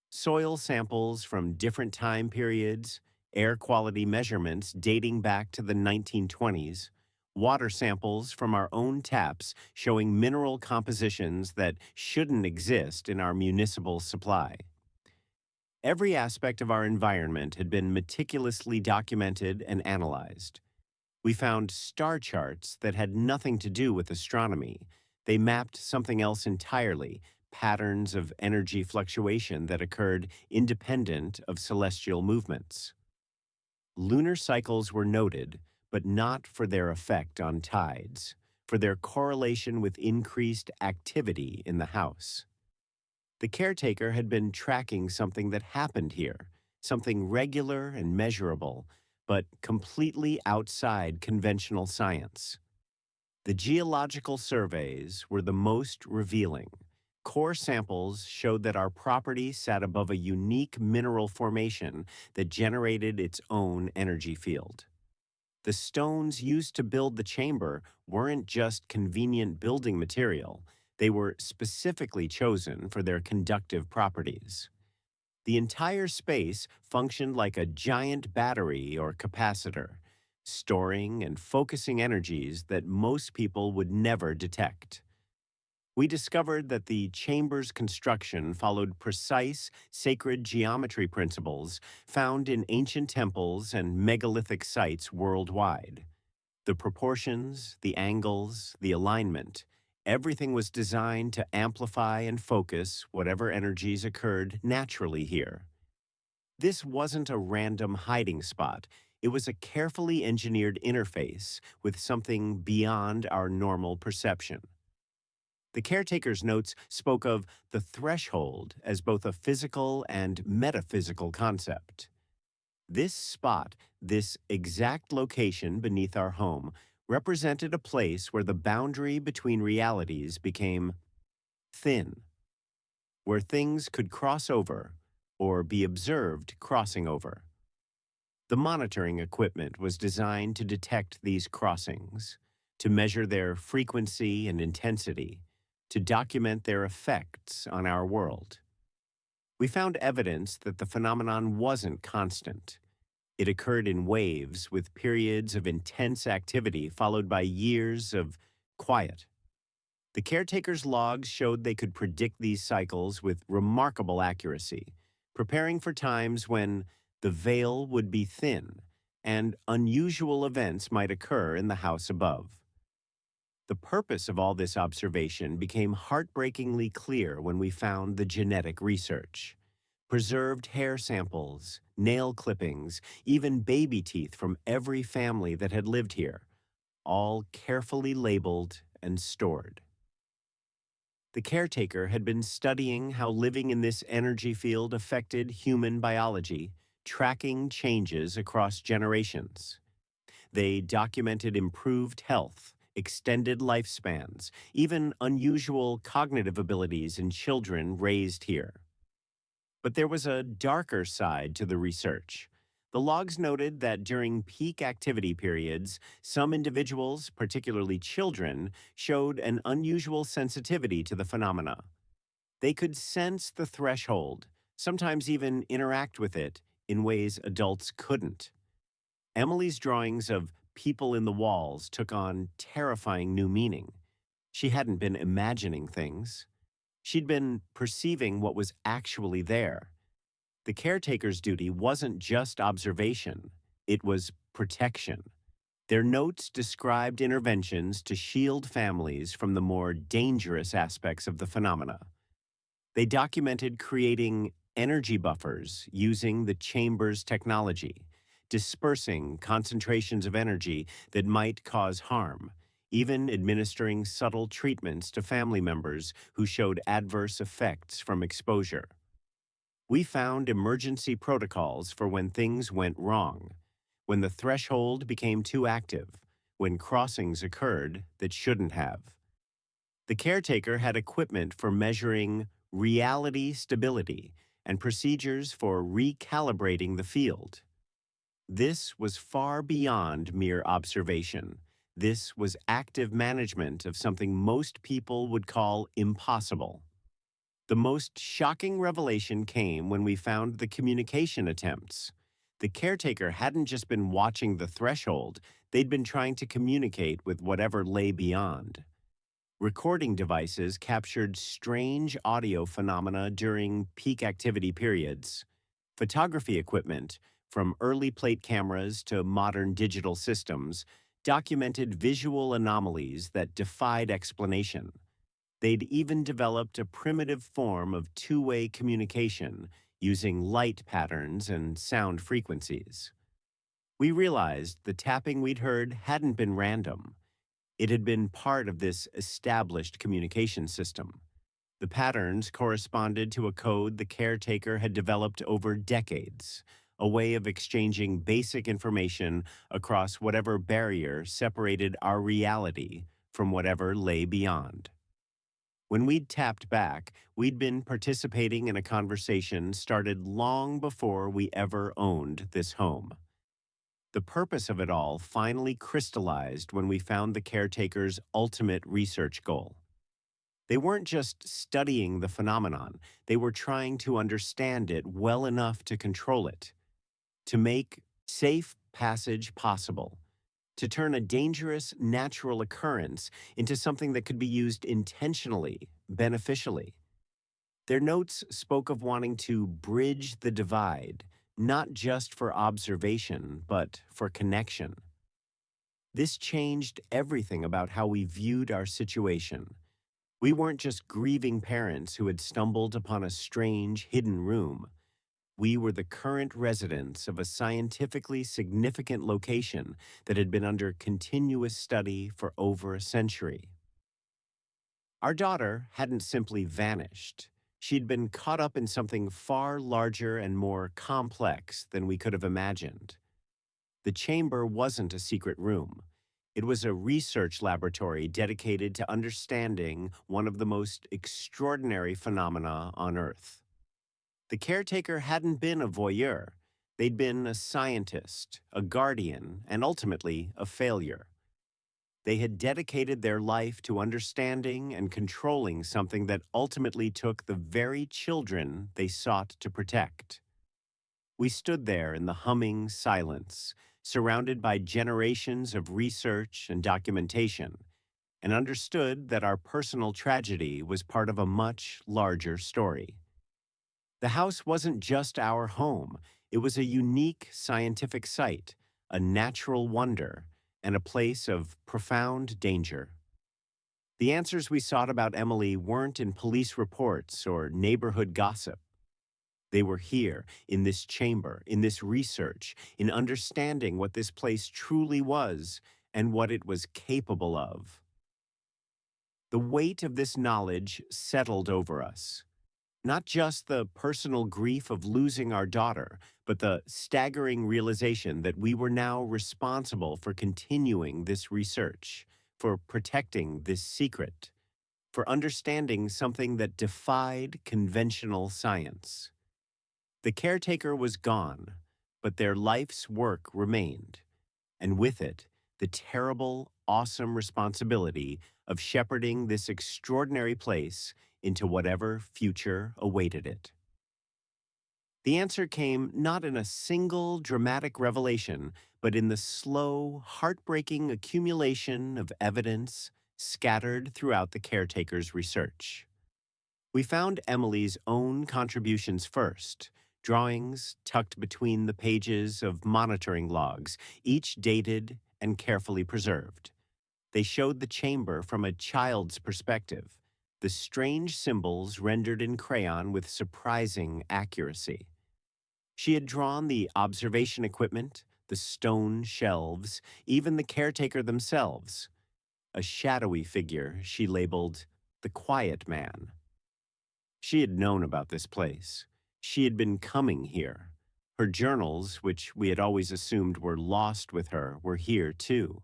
Speaker 1: Soil samples from different time periods, air quality measurements dating back to the 1920s, water samples from our own taps showing mineral compositions that shouldn't exist in our municipal supply. Every aspect of our environment had been meticulously documented and analyzed. We found star charts that had nothing to do with astronomy. They mapped something else entirely, patterns of energy fluctuation that occurred independent of celestial movements. Lunar cycles were noted, but not for their effect on tides, for their correlation with increased activity in the house. The caretaker had been tracking something that happened here, something regular and measurable, but completely outside conventional science. The geological surveys were the most revealing. Core samples showed that our property sat above a unique mineral formation that generated its own energy field. The stones used to build the chamber weren't just convenient building material, they were specifically chosen for their conductive properties. The entire space functioned like a giant battery or capacitor, storing and focusing energies that most people would never detect. We discovered that the chamber's construction followed precise sacred geometry principles found in ancient temples and megalithic sites worldwide. The proportions, the angles, the alignment, everything was designed to amplify and focus whatever energies occurred naturally here. This wasn't a random hiding spot. It was a carefully engineered interface with something beyond our normal perception. The caretaker's notes spoke of the threshold as both a physical and metaphysical concept. This spot, this exact location beneath our home, represented a place where the boundary between realities became thin, where things could cross over or be observed crossing over. The monitoring equipment was designed to detect these crossings, to measure their frequency and intensity, to document their effects on our world. We found evidence that the phenomenon wasn't constant. It occurred in waves with periods of intense activity followed by years of quiet. The caretaker's logs showed they could predict these cycles with remarkable accuracy, preparing for times when the veil would be thin and unusual events might occur in the house above. The purpose of all this observation became heartbreakingly clear when we found the genetic research. Preserved hair samples, nail clippings, even baby teeth from every family that had lived here, all carefully labeled and stored. The caretaker had been studying how living in this energy field affected human biology, tracking changes across generations. They documented improved health, extended lifespans, even unusual cognitive abilities in children raised here. But there was a darker side to the research. The logs noted that during peak activity periods, some individuals, particularly children, showed an unusual sensitivity to the phenomena. They could sense the threshold, sometimes even interact with it in ways adults couldn't. Emily's drawings of people in the walls took on terrifying new meaning. She hadn't been imagining things. She'd been perceiving what was actually there. The caretaker's duty wasn't just observation, it was protection. Their notes described interventions to shield families from the more dangerous aspects of the phenomena. They documented creating energy buffers using the chamber's technology, dispersing concentrations of energy that might cause harm, even administering subtle treatments to family members who showed adverse effects from exposure. We found emergency protocols for when things went wrong, when the threshold became too active, when crossings occurred that shouldn't have. The caretaker had equipment for measuring reality stability and procedures for recalibrating the field. This was far beyond mere observation. This was active management of something most people would call impossible. The most shocking revelation came when we found the communication attempts. The caretaker hadn't just been watching the threshold, they'd been trying to communicate with whatever lay beyond. Recording devices captured strange audio phenomena during peak activity periods. Photography equipment, from early plate cameras to modern digital systems, documented visual anomalies that defied explanation. They'd even developed a primitive form of two-way communication using light patterns and sound frequencies. We realized the tapping we'd heard hadn't been random. It had been part of this established communication system. The patterns corresponded to a code the caretaker had developed over decades, a way of exchanging basic information across whatever barrier separated our reality from whatever lay beyond. When we'd tapped back, we'd been participating in a conversation started long before we ever owned this home. The purpose of it all finally crystallized when we found the caretaker's ultimate research goal. They weren't just studying the phenomenon, they were trying to understand it well enough to control it, to make safe passage possible, to turn a dangerous natural occurrence into something that could be used intentionally, beneficially. Their notes spoke of wanting to bridge the divide, not just for observation, but for connection. This changed everything about how we viewed our situation. We weren't just grieving parents who had stumbled upon a strange, hidden room. We were the current residents of a scientifically significant location that had been under continuous study for over a century. Our daughter hadn't simply vanished. She'd been caught up in something far larger and more complex than we could have imagined. The chamber wasn't a secret room. It was a research laboratory dedicated to understanding one of the most extraordinary phenomena on Earth. The caretaker hadn't been a voyeur. They'd been a scientist, a guardian, and ultimately a failure. They had dedicated their life to understanding and controlling something that ultimately took the very children they sought to protect. We stood there in the humming silence, surrounded by generations of research and documentation, and understood that our personal tragedy was part of a much larger story. The house wasn't just our home, it was a unique scientific site, a natural wonder, and a place of profound danger. The answers we sought about Emily weren't in police reports or neighborhood gossip. They were here, in this chamber, in this research, in understanding what this place truly was and what it was capable of. The weight of this knowledge settled over us. Not just the personal grief of losing our daughter, but the staggering realization that we were now responsible for continuing this research, for protecting this secret, for understanding something that defied conventional science. The caretaker was gone, but their life's work remained, and with it, the terrible, awesome responsibility of shepherding this extraordinary place into whatever future awaited it. The answer came not in a single dramatic revelation, but in the slow, heartbreaking accumulation of evidence scattered throughout the caretaker's research. We found Emily's own contributions first, drawings tucked between the pages of monitoring logs, each dated and carefully preserved. They showed the chamber from a child's perspective, the strange symbols rendered in crayon with surprising accuracy. She had drawn the observation equipment, the stone shelves, even the caretaker themselves. A shadowy figure she labeled the Quiet Man. She had known about this place. She had been coming here. Her journals, which we had always assumed were lost with her, were here too.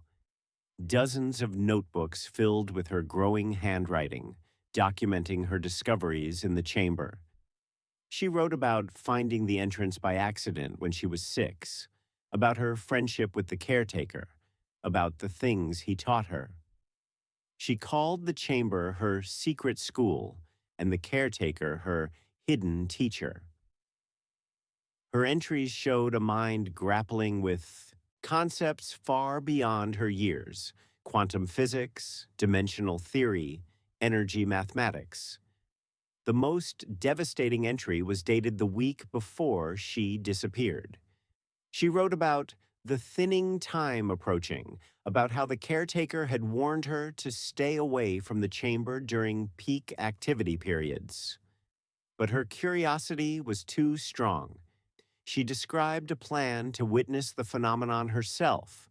Speaker 1: Dozens of notebooks filled with her growing handwriting, documenting her discoveries in the chamber. She wrote about finding the entrance by accident when she was 6, about her friendship with the caretaker, about the things he taught her. She called the chamber her secret school and the caretaker her hidden teacher. Her entries showed a mind grappling with concepts far beyond her years: quantum physics, dimensional theory, energy mathematics. The most devastating entry was dated the week before she disappeared. She wrote about the thinning time approaching, about how the caretaker had warned her to stay away from the chamber during peak activity periods. But her curiosity was too strong. She described a plan to witness the phenomenon herself,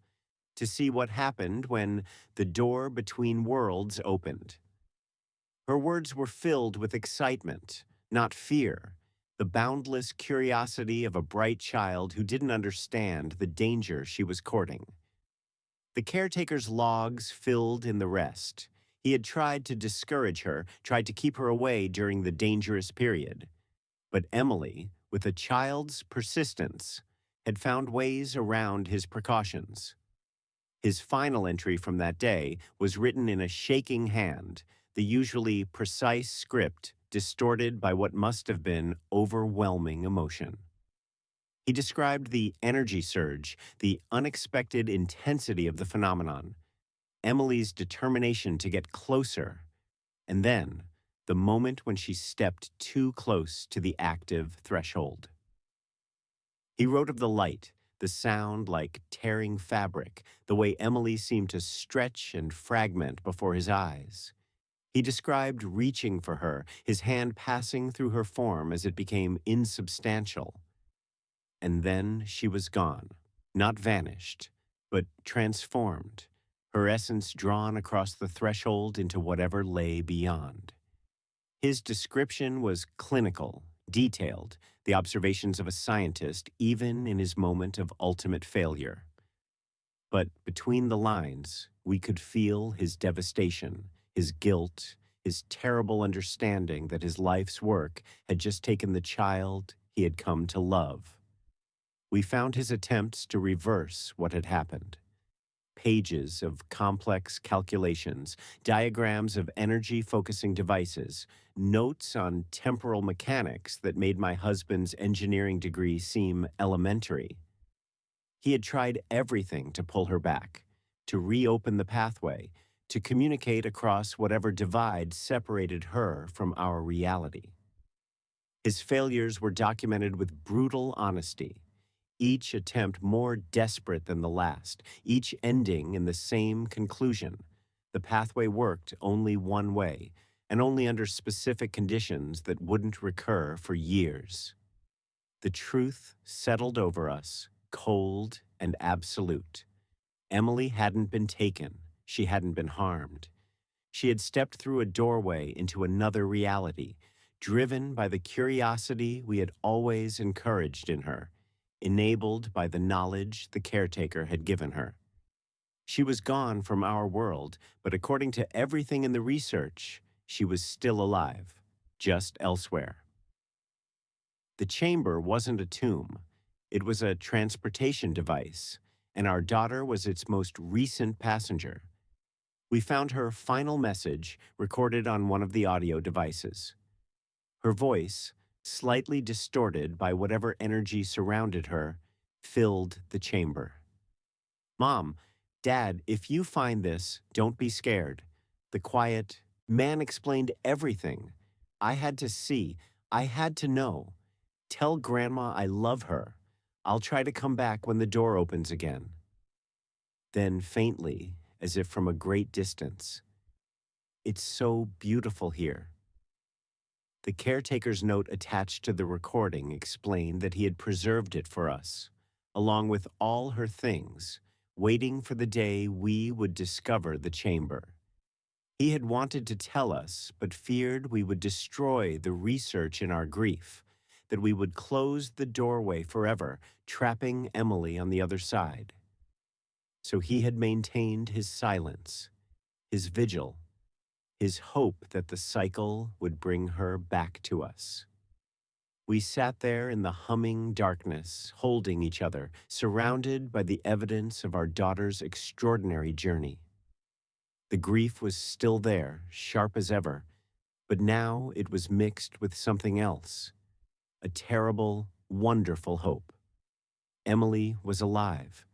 Speaker 1: to see what happened when the door between worlds opened. Her words were filled with excitement, not fear, the boundless curiosity of a bright child who didn't understand the danger she was courting. The caretaker's logs filled in the rest. He had tried to discourage her, tried to keep her away during the dangerous period. But Emily, with a child's persistence, had found ways around his precautions. His final entry from that day was written in a shaking hand, the usually precise script distorted by what must have been overwhelming emotion. He described the energy surge, the unexpected intensity of the phenomenon, Emily's determination to get closer, and then the moment when she stepped too close to the active threshold. He wrote of the light, the sound like tearing fabric, the way Emily seemed to stretch and fragment before his eyes. He described reaching for her, his hand passing through her form as it became insubstantial. And then she was gone, not vanished, but transformed, her essence drawn across the threshold into whatever lay beyond. His description was clinical, detailed, the observations of a scientist, even in his moment of ultimate failure. But between the lines, we could feel his devastation, his guilt, his terrible understanding that his life's work had just taken the child he had come to love. We found his attempts to reverse what had happened. Pages of complex calculations, diagrams of energy-focusing devices, notes on temporal mechanics that made my husband's engineering degree seem elementary. He had tried everything to pull her back, to reopen the pathway, to communicate across whatever divide separated her from our reality. His failures were documented with brutal honesty, each attempt more desperate than the last, each ending in the same conclusion. The pathway worked only one way, and only under specific conditions that wouldn't recur for years. The truth settled over us, cold and absolute. Emily hadn't been taken. She hadn't been harmed. She had stepped through a doorway into another reality, driven by the curiosity we had always encouraged in her, enabled by the knowledge the caretaker had given her. She was gone from our world, but according to everything in the research, she was still alive, just elsewhere. The chamber wasn't a tomb. It was a transportation device, and our daughter was its most recent passenger. We found her final message recorded on one of the audio devices. Her voice, slightly distorted by whatever energy surrounded her, filled the chamber. "Mom, Dad, if you find this, don't be scared." The quiet, "Man explained everything. I had to see. I had to know. Tell Grandma I love her. I'll try to come back when the door opens again." Then faintly, as if from a great distance, "It's so beautiful here." The caretaker's note attached to the recording explained that he had preserved it for us, along with all her things, waiting for the day we would discover the chamber. He had wanted to tell us, but feared we would destroy the research in our grief, that we would close the doorway forever, trapping Emily on the other side. So he had maintained his silence, his vigil, his hope that the cycle would bring her back to us. We sat there in the humming darkness, holding each other, surrounded by the evidence of our daughter's extraordinary journey. The grief was still there, sharp as ever, but now it was mixed with something else, a terrible, wonderful hope. Emily was alive.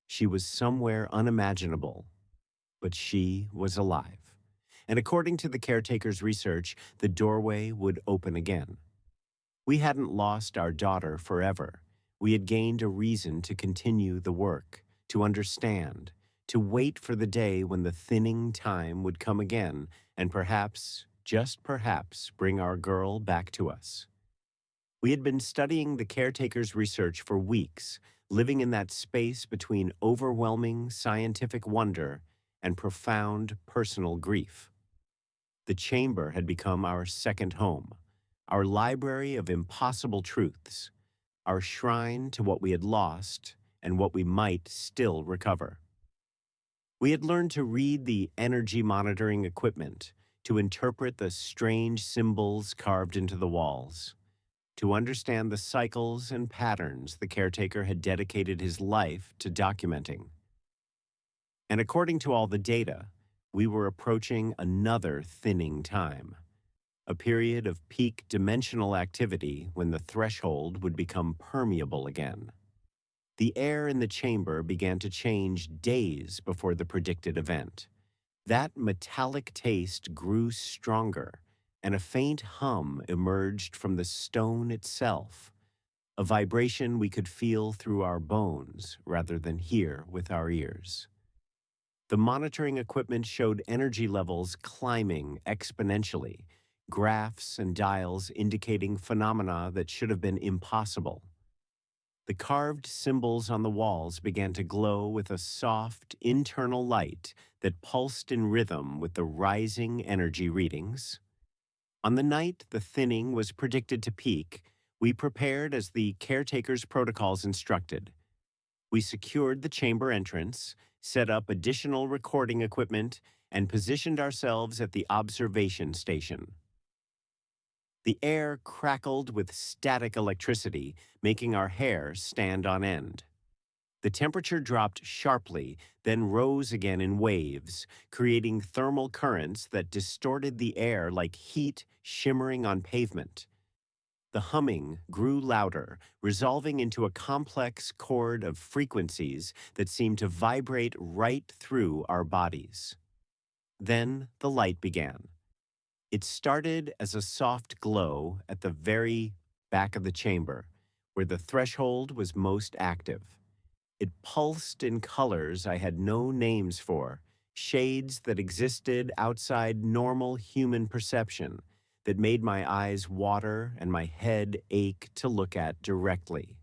Speaker 1: She was somewhere unimaginable, but she was alive. And according to the caretaker's research, the doorway would open again. We hadn't lost our daughter forever. We had gained a reason to continue the work, to understand, to wait for the day when the thinning time would come again and perhaps, just perhaps, bring our girl back to us. We had been studying the caretaker's research for weeks, living in that space between overwhelming scientific wonder and profound personal grief. The chamber had become our second home, our library of impossible truths, our shrine to what we had lost and what we might still recover. We had learned to read the energy monitoring equipment, to interpret the strange symbols carved into the walls, to understand the cycles and patterns the caretaker had dedicated his life to documenting. And according to all the data, we were approaching another thinning time. a period of peak dimensional activity when the threshold would become permeable again. The air in the chamber began to change days before the predicted event. That metallic taste grew stronger, and a faint hum emerged from the stone itself, a vibration we could feel through our bones rather than hear with our ears. The monitoring equipment showed energy levels climbing exponentially, graphs and dials indicating phenomena that should have been impossible. The carved symbols on the walls began to glow with a soft, internal light that pulsed in rhythm with the rising energy readings. On the night the thinning was predicted to peak, we prepared as the caretaker's protocols instructed. We secured the chamber entrance, set up additional recording equipment, and positioned ourselves at the observation station. The air crackled with static electricity, making our hair stand on end. The temperature dropped sharply, then rose again in waves, creating thermal currents that distorted the air like heat shimmering on pavement. The humming grew louder, resolving into a complex chord of frequencies that seemed to vibrate right through our bodies. Then the light began. It started as a soft glow at the very back of the chamber, where the threshold was most active. It pulsed in colors I had no names for, shades that existed outside normal human perception, that made my eyes water and my head ache to look at directly.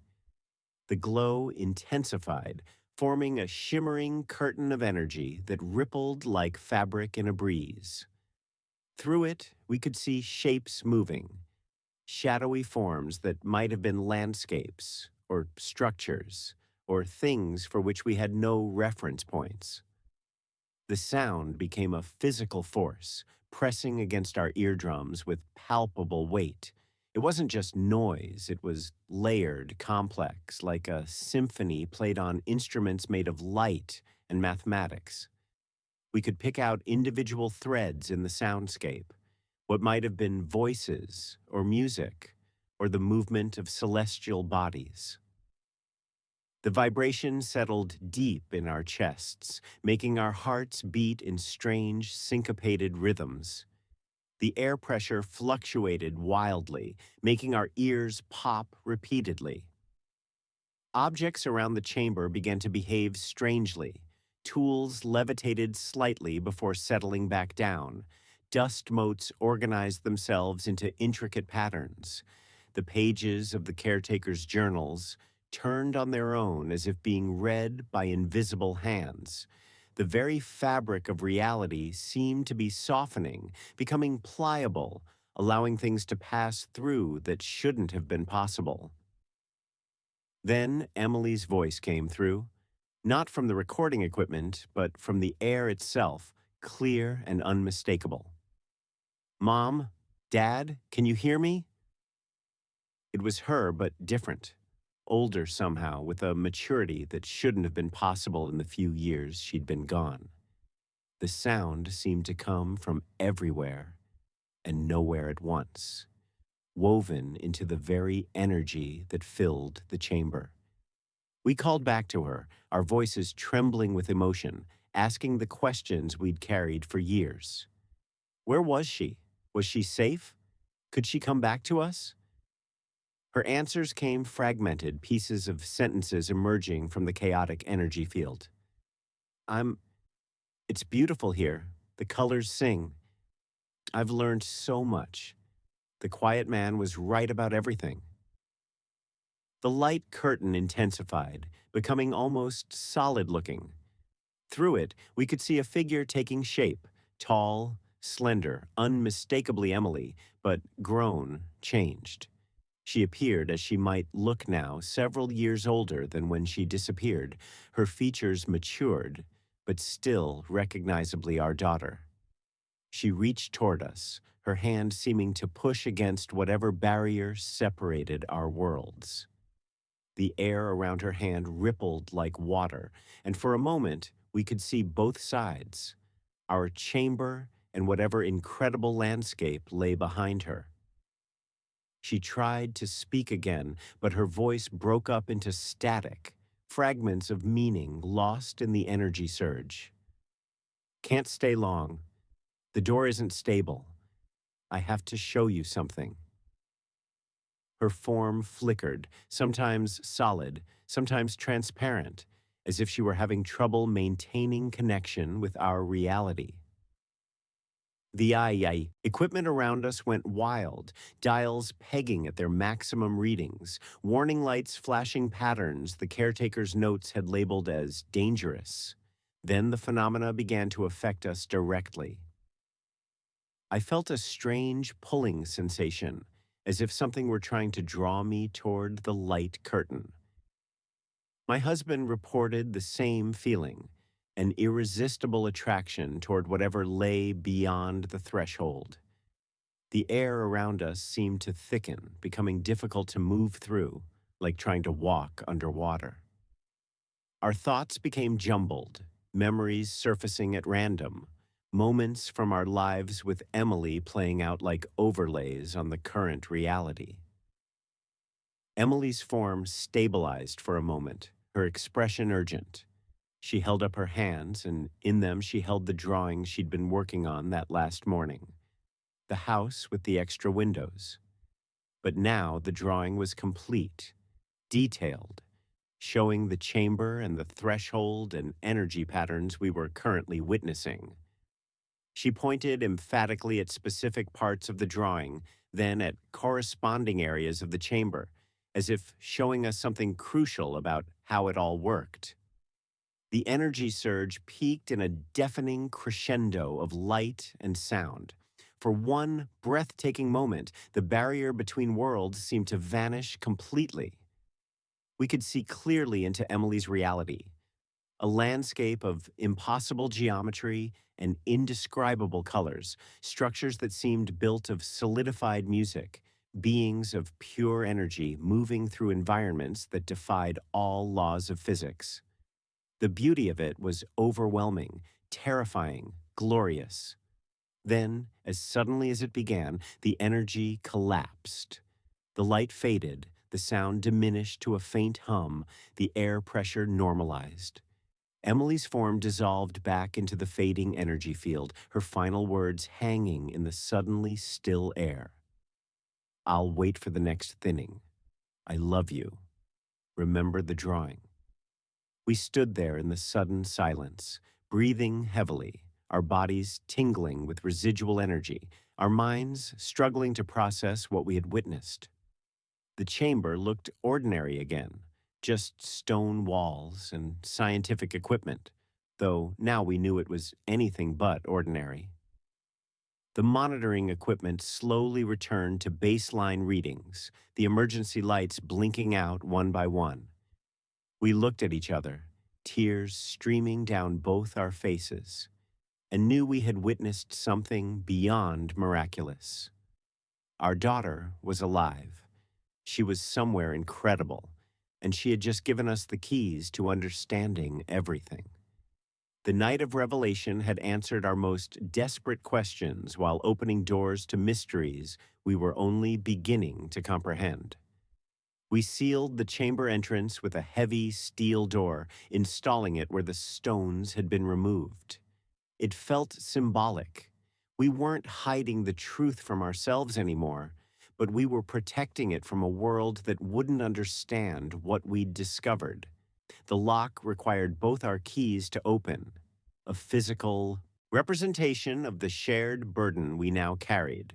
Speaker 1: The glow intensified, forming a shimmering curtain of energy that rippled like fabric in a breeze. Through it, we could see shapes moving, shadowy forms that might have been landscapes or structures or things for which we had no reference points. The sound became a physical force, pressing against our eardrums with palpable weight. It wasn't just noise, it was layered, complex, like a symphony played on instruments made of light and mathematics. We could pick out individual threads in the soundscape, what might have been voices or music, or the movement of celestial bodies. The vibration settled deep in our chests, making our hearts beat in strange, syncopated rhythms. The air pressure fluctuated wildly, making our ears pop repeatedly. Objects around the chamber began to behave strangely. Tools levitated slightly before settling back down. Dust motes organized themselves into intricate patterns. The pages of the caretaker's journals turned on their own as if being read by invisible hands. The very fabric of reality seemed to be softening, becoming pliable, allowing things to pass through that shouldn't have been possible. Then Emily's voice came through, not from the recording equipment, but from the air itself, clear and unmistakable. "Mom? Dad? Can you hear me?" It was her, but different. Older somehow, with a maturity that shouldn't have been possible in the few years she'd been gone. The sound seemed to come from everywhere and nowhere at once, woven into the very energy that filled the chamber. We called back to her, our voices trembling with emotion, asking the questions we'd carried for years. Where was she? Was she safe? Could she come back to us? Her answers came fragmented, pieces of sentences emerging from the chaotic energy field. I'm. It's beautiful here. The colors sing. I've learned so much. The quiet man was right about everything. The light curtain intensified, becoming almost solid-looking. Through it, we could see a figure taking shape, tall, slender, unmistakably Emily, but grown, changed. She appeared as she might look now, several years older than when she disappeared, her features matured, but still recognizably our daughter. She reached toward us, her hand seeming to push against whatever barrier separated our worlds. The air around her hand rippled like water, and for a moment we could see both sides, our chamber and whatever incredible landscape lay behind her. She tried to speak again, but her voice broke up into static, fragments of meaning lost in the energy surge. Can't stay long. The door isn't stable. I have to show you something. Her form flickered, sometimes solid, sometimes transparent, as if she were having trouble maintaining connection with our reality. The AI equipment around us went wild, dials pegging at their maximum readings, warning lights flashing patterns the caretaker's notes had labeled as dangerous. Then the phenomena began to affect us directly. I felt a strange pulling sensation, as if something were trying to draw me toward the light curtain. My husband reported the same feeling, an irresistible attraction toward whatever lay beyond the threshold. The air around us seemed to thicken, becoming difficult to move through, like trying to walk underwater. Our thoughts became jumbled, memories surfacing at random, moments from our lives with Emily playing out like overlays on the current reality. Emily's form stabilized for a moment, her expression urgent. She held up her hands, and in them she held the drawing she'd been working on that last morning. The house with the extra windows. But now the drawing was complete, detailed, showing the chamber and the threshold and energy patterns we were currently witnessing. She pointed emphatically at specific parts of the drawing, then at corresponding areas of the chamber, as if showing us something crucial about how it all worked. The energy surge peaked in a deafening crescendo of light and sound. For one breathtaking moment, the barrier between worlds seemed to vanish completely. We could see clearly into Emily's reality, a landscape of impossible geometry and indescribable colors, structures that seemed built of solidified music, beings of pure energy moving through environments that defied all laws of physics. The beauty of it was overwhelming, terrifying, glorious. Then, as suddenly as it began, the energy collapsed. The light faded, the sound diminished to a faint hum, the air pressure normalized. Emily's form dissolved back into the fading energy field, her final words hanging in the suddenly still air. I'll wait for the next thinning. I love you. Remember the drawing. We stood there in the sudden silence, breathing heavily, our bodies tingling with residual energy, our minds struggling to process what we had witnessed. The chamber looked ordinary again, just stone walls and scientific equipment, though now we knew it was anything but ordinary. The monitoring equipment slowly returned to baseline readings, the emergency lights blinking out one by one. We looked at each other, tears streaming down both our faces, and knew we had witnessed something beyond miraculous. Our daughter was alive. She was somewhere incredible, and she had just given us the keys to understanding everything. The night of revelation had answered our most desperate questions while opening doors to mysteries we were only beginning to comprehend. We sealed the chamber entrance with a heavy steel door, installing it where the stones had been removed. It felt symbolic. We weren't hiding the truth from ourselves anymore, but we were protecting it from a world that wouldn't understand what we'd discovered. The lock required both our keys to open, a physical representation of the shared burden we now carried.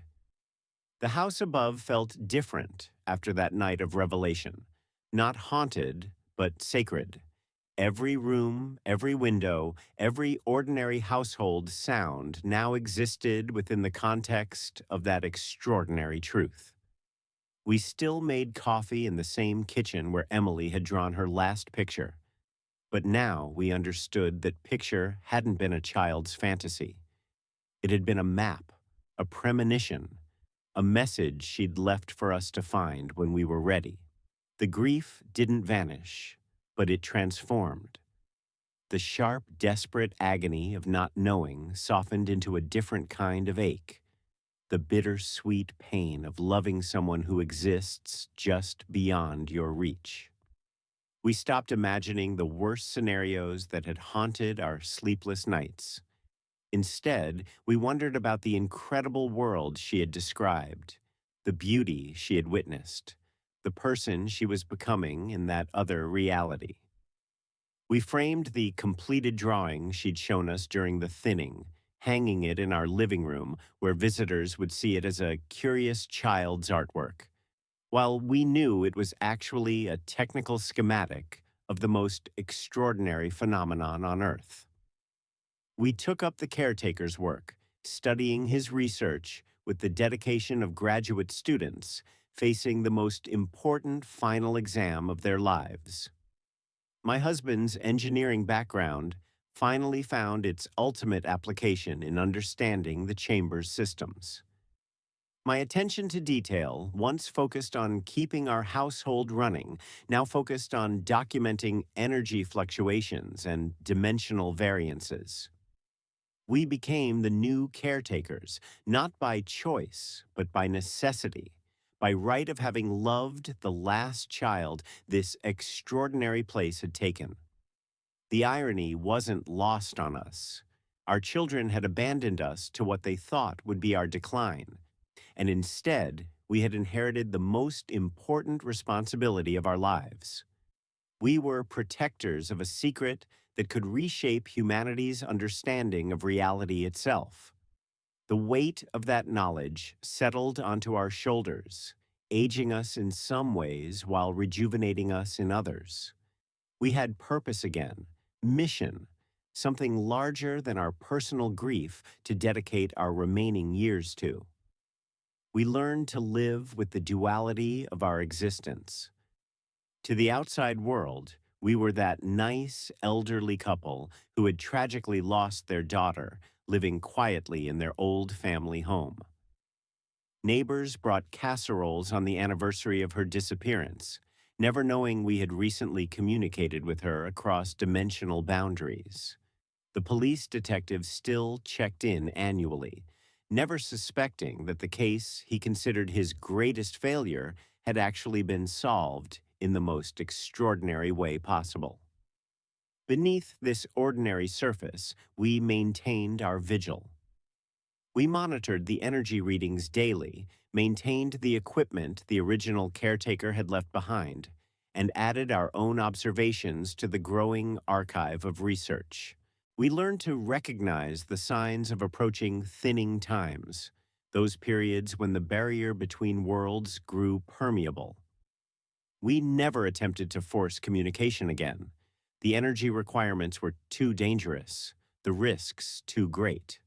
Speaker 1: The house above felt different after that night of revelation, not haunted, but sacred. Every room, every window, every ordinary household sound now existed within the context of that extraordinary truth. We still made coffee in the same kitchen where Emily had drawn her last picture, but now we understood that picture hadn't been a child's fantasy. It had been a map, a premonition, a message she'd left for us to find when we were ready. The grief didn't vanish, but it transformed. The sharp, desperate agony of not knowing softened into a different kind of ache, the bitter-sweet pain of loving someone who exists just beyond your reach. We stopped imagining the worst scenarios that had haunted our sleepless nights. Instead, we wondered about the incredible world she had described, the beauty she had witnessed, the person she was becoming in that other reality. We framed the completed drawing she'd shown us during the thinning, hanging it in our living room where visitors would see it as a curious child's artwork, while we knew it was actually a technical schematic of the most extraordinary phenomenon on Earth. We took up the caretaker's work, studying his research with the dedication of graduate students facing the most important final exam of their lives. My husband's engineering background finally found its ultimate application in understanding the chamber's systems. My attention to detail, once focused on keeping our household running, now focused on documenting energy fluctuations and dimensional variances. We became the new caretakers, not by choice, but by necessity, by right of having loved the last child this extraordinary place had taken. The irony wasn't lost on us. Our children had abandoned us to what they thought would be our decline, and instead, we had inherited the most important responsibility of our lives. We were protectors of a secret that could reshape humanity's understanding of reality itself. The weight of that knowledge settled onto our shoulders, aging us in some ways while rejuvenating us in others. We had purpose again, mission, something larger than our personal grief to dedicate our remaining years to. We learned to live with the duality of our existence. To the outside world, we were that nice, elderly couple who had tragically lost their daughter, living quietly in their old family home. Neighbors brought casseroles on the anniversary of her disappearance, never knowing we had recently communicated with her across dimensional boundaries. The police detective still checked in annually, never suspecting that the case he considered his greatest failure had actually been solved in the most extraordinary way possible. Beneath this ordinary surface, we maintained our vigil. We monitored the energy readings daily, maintained the equipment the original caretaker had left behind, and added our own observations to the growing archive of research. We learned to recognize the signs of approaching thinning times, those periods when the barrier between worlds grew permeable. We never attempted to force communication again. The energy requirements were too dangerous, the risks too great.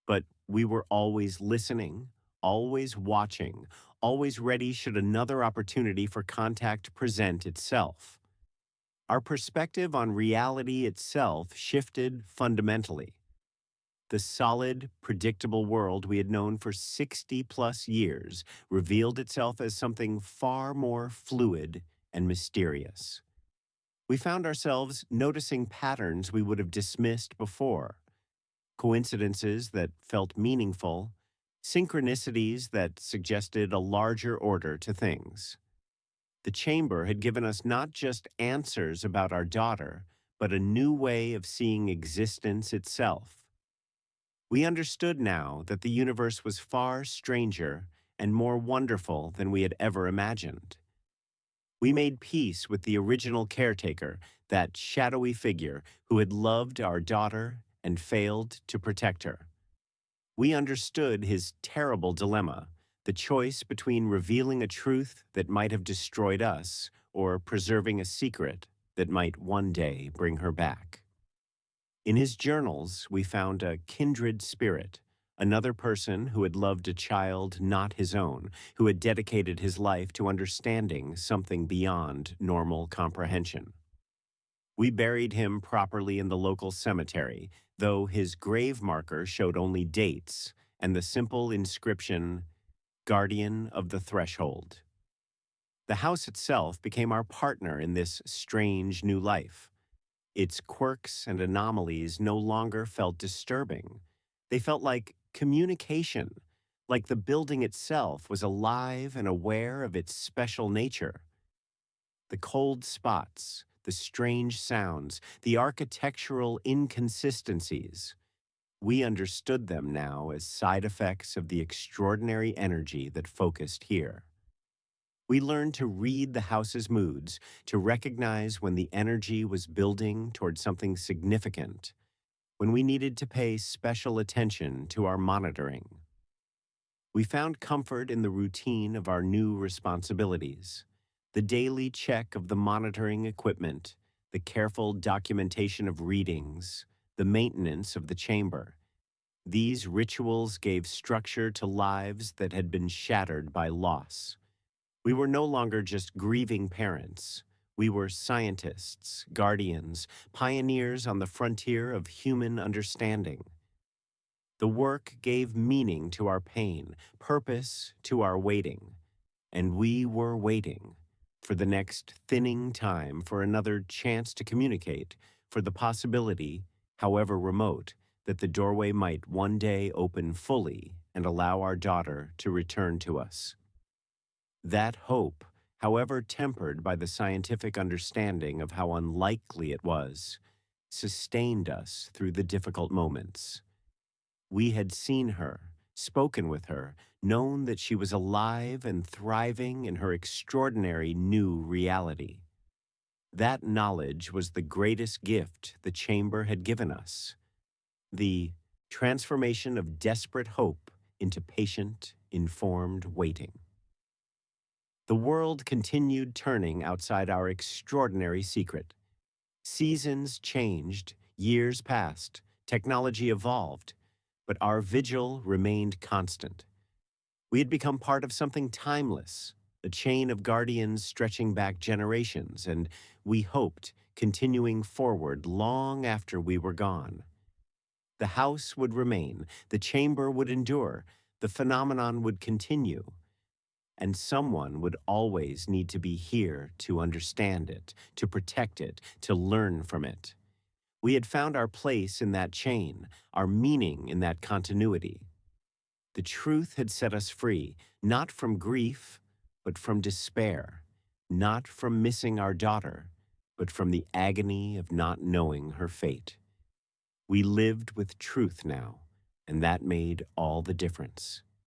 Speaker 1: But we were always listening, always watching, always ready should another opportunity for contact present itself. Our perspective on reality itself shifted fundamentally. The solid, predictable world we had known for 60-plus years revealed itself as something far more fluid and mysterious. We found ourselves noticing patterns we would have dismissed before, coincidences that felt meaningful, synchronicities that suggested a larger order to things. The chamber had given us not just answers about our daughter, but a new way of seeing existence itself. We understood now that the universe was far stranger and more wonderful than we had ever imagined. We made peace with the original caretaker, that shadowy figure who had loved our daughter and failed to protect her. We understood his terrible dilemma, the choice between revealing a truth that might have destroyed us or preserving a secret that might one day bring her back. In his journals, we found a kindred spirit, another person who had loved a child not his own, who had dedicated his life to understanding something beyond normal comprehension. We buried him properly in the local cemetery, though his grave marker showed only dates and the simple inscription, Guardian of the Threshold. The house itself became our partner in this strange new life. Its quirks and anomalies no longer felt disturbing. They felt like communication, like the building itself was alive and aware of its special nature. The cold spots, the strange sounds, the architectural inconsistencies. We understood them now as side effects of the extraordinary energy that focused here. We learned to read the house's moods, to recognize when the energy was building toward something significant, when we needed to pay special attention to our monitoring. We found comfort in the routine of our new responsibilities, the daily check of the monitoring equipment, the careful documentation of readings, the maintenance of the chamber. These rituals gave structure to lives that had been shattered by loss. We were no longer just grieving parents. We were scientists, guardians, pioneers on the frontier of human understanding. The work gave meaning to our pain, purpose to our waiting. And we were waiting for the next thinning time, for another chance to communicate, for the possibility, however remote, that the doorway might one day open fully and allow our daughter to return to us. That hope, however tempered by the scientific understanding of how unlikely it was, sustained us through the difficult moments. We had seen her, spoken with her, known that she was alive and thriving in her extraordinary new reality. That knowledge was the greatest gift the chamber had given us, the transformation of desperate hope into patient, informed waiting. The world continued turning outside our extraordinary secret. Seasons changed, years passed, technology evolved, but our vigil remained constant. We had become part of something timeless, a chain of guardians stretching back generations, and we hoped, continuing forward long after we were gone. The house would remain, the chamber would endure, the phenomenon would continue, and someone would always need to be here to understand it, to protect it, to learn from it. We had found our place in that chain, our meaning in that continuity. The truth had set us free, not from grief, but from despair, not from missing our daughter, but from the agony of not knowing her fate. We lived with truth now, and that made all the difference.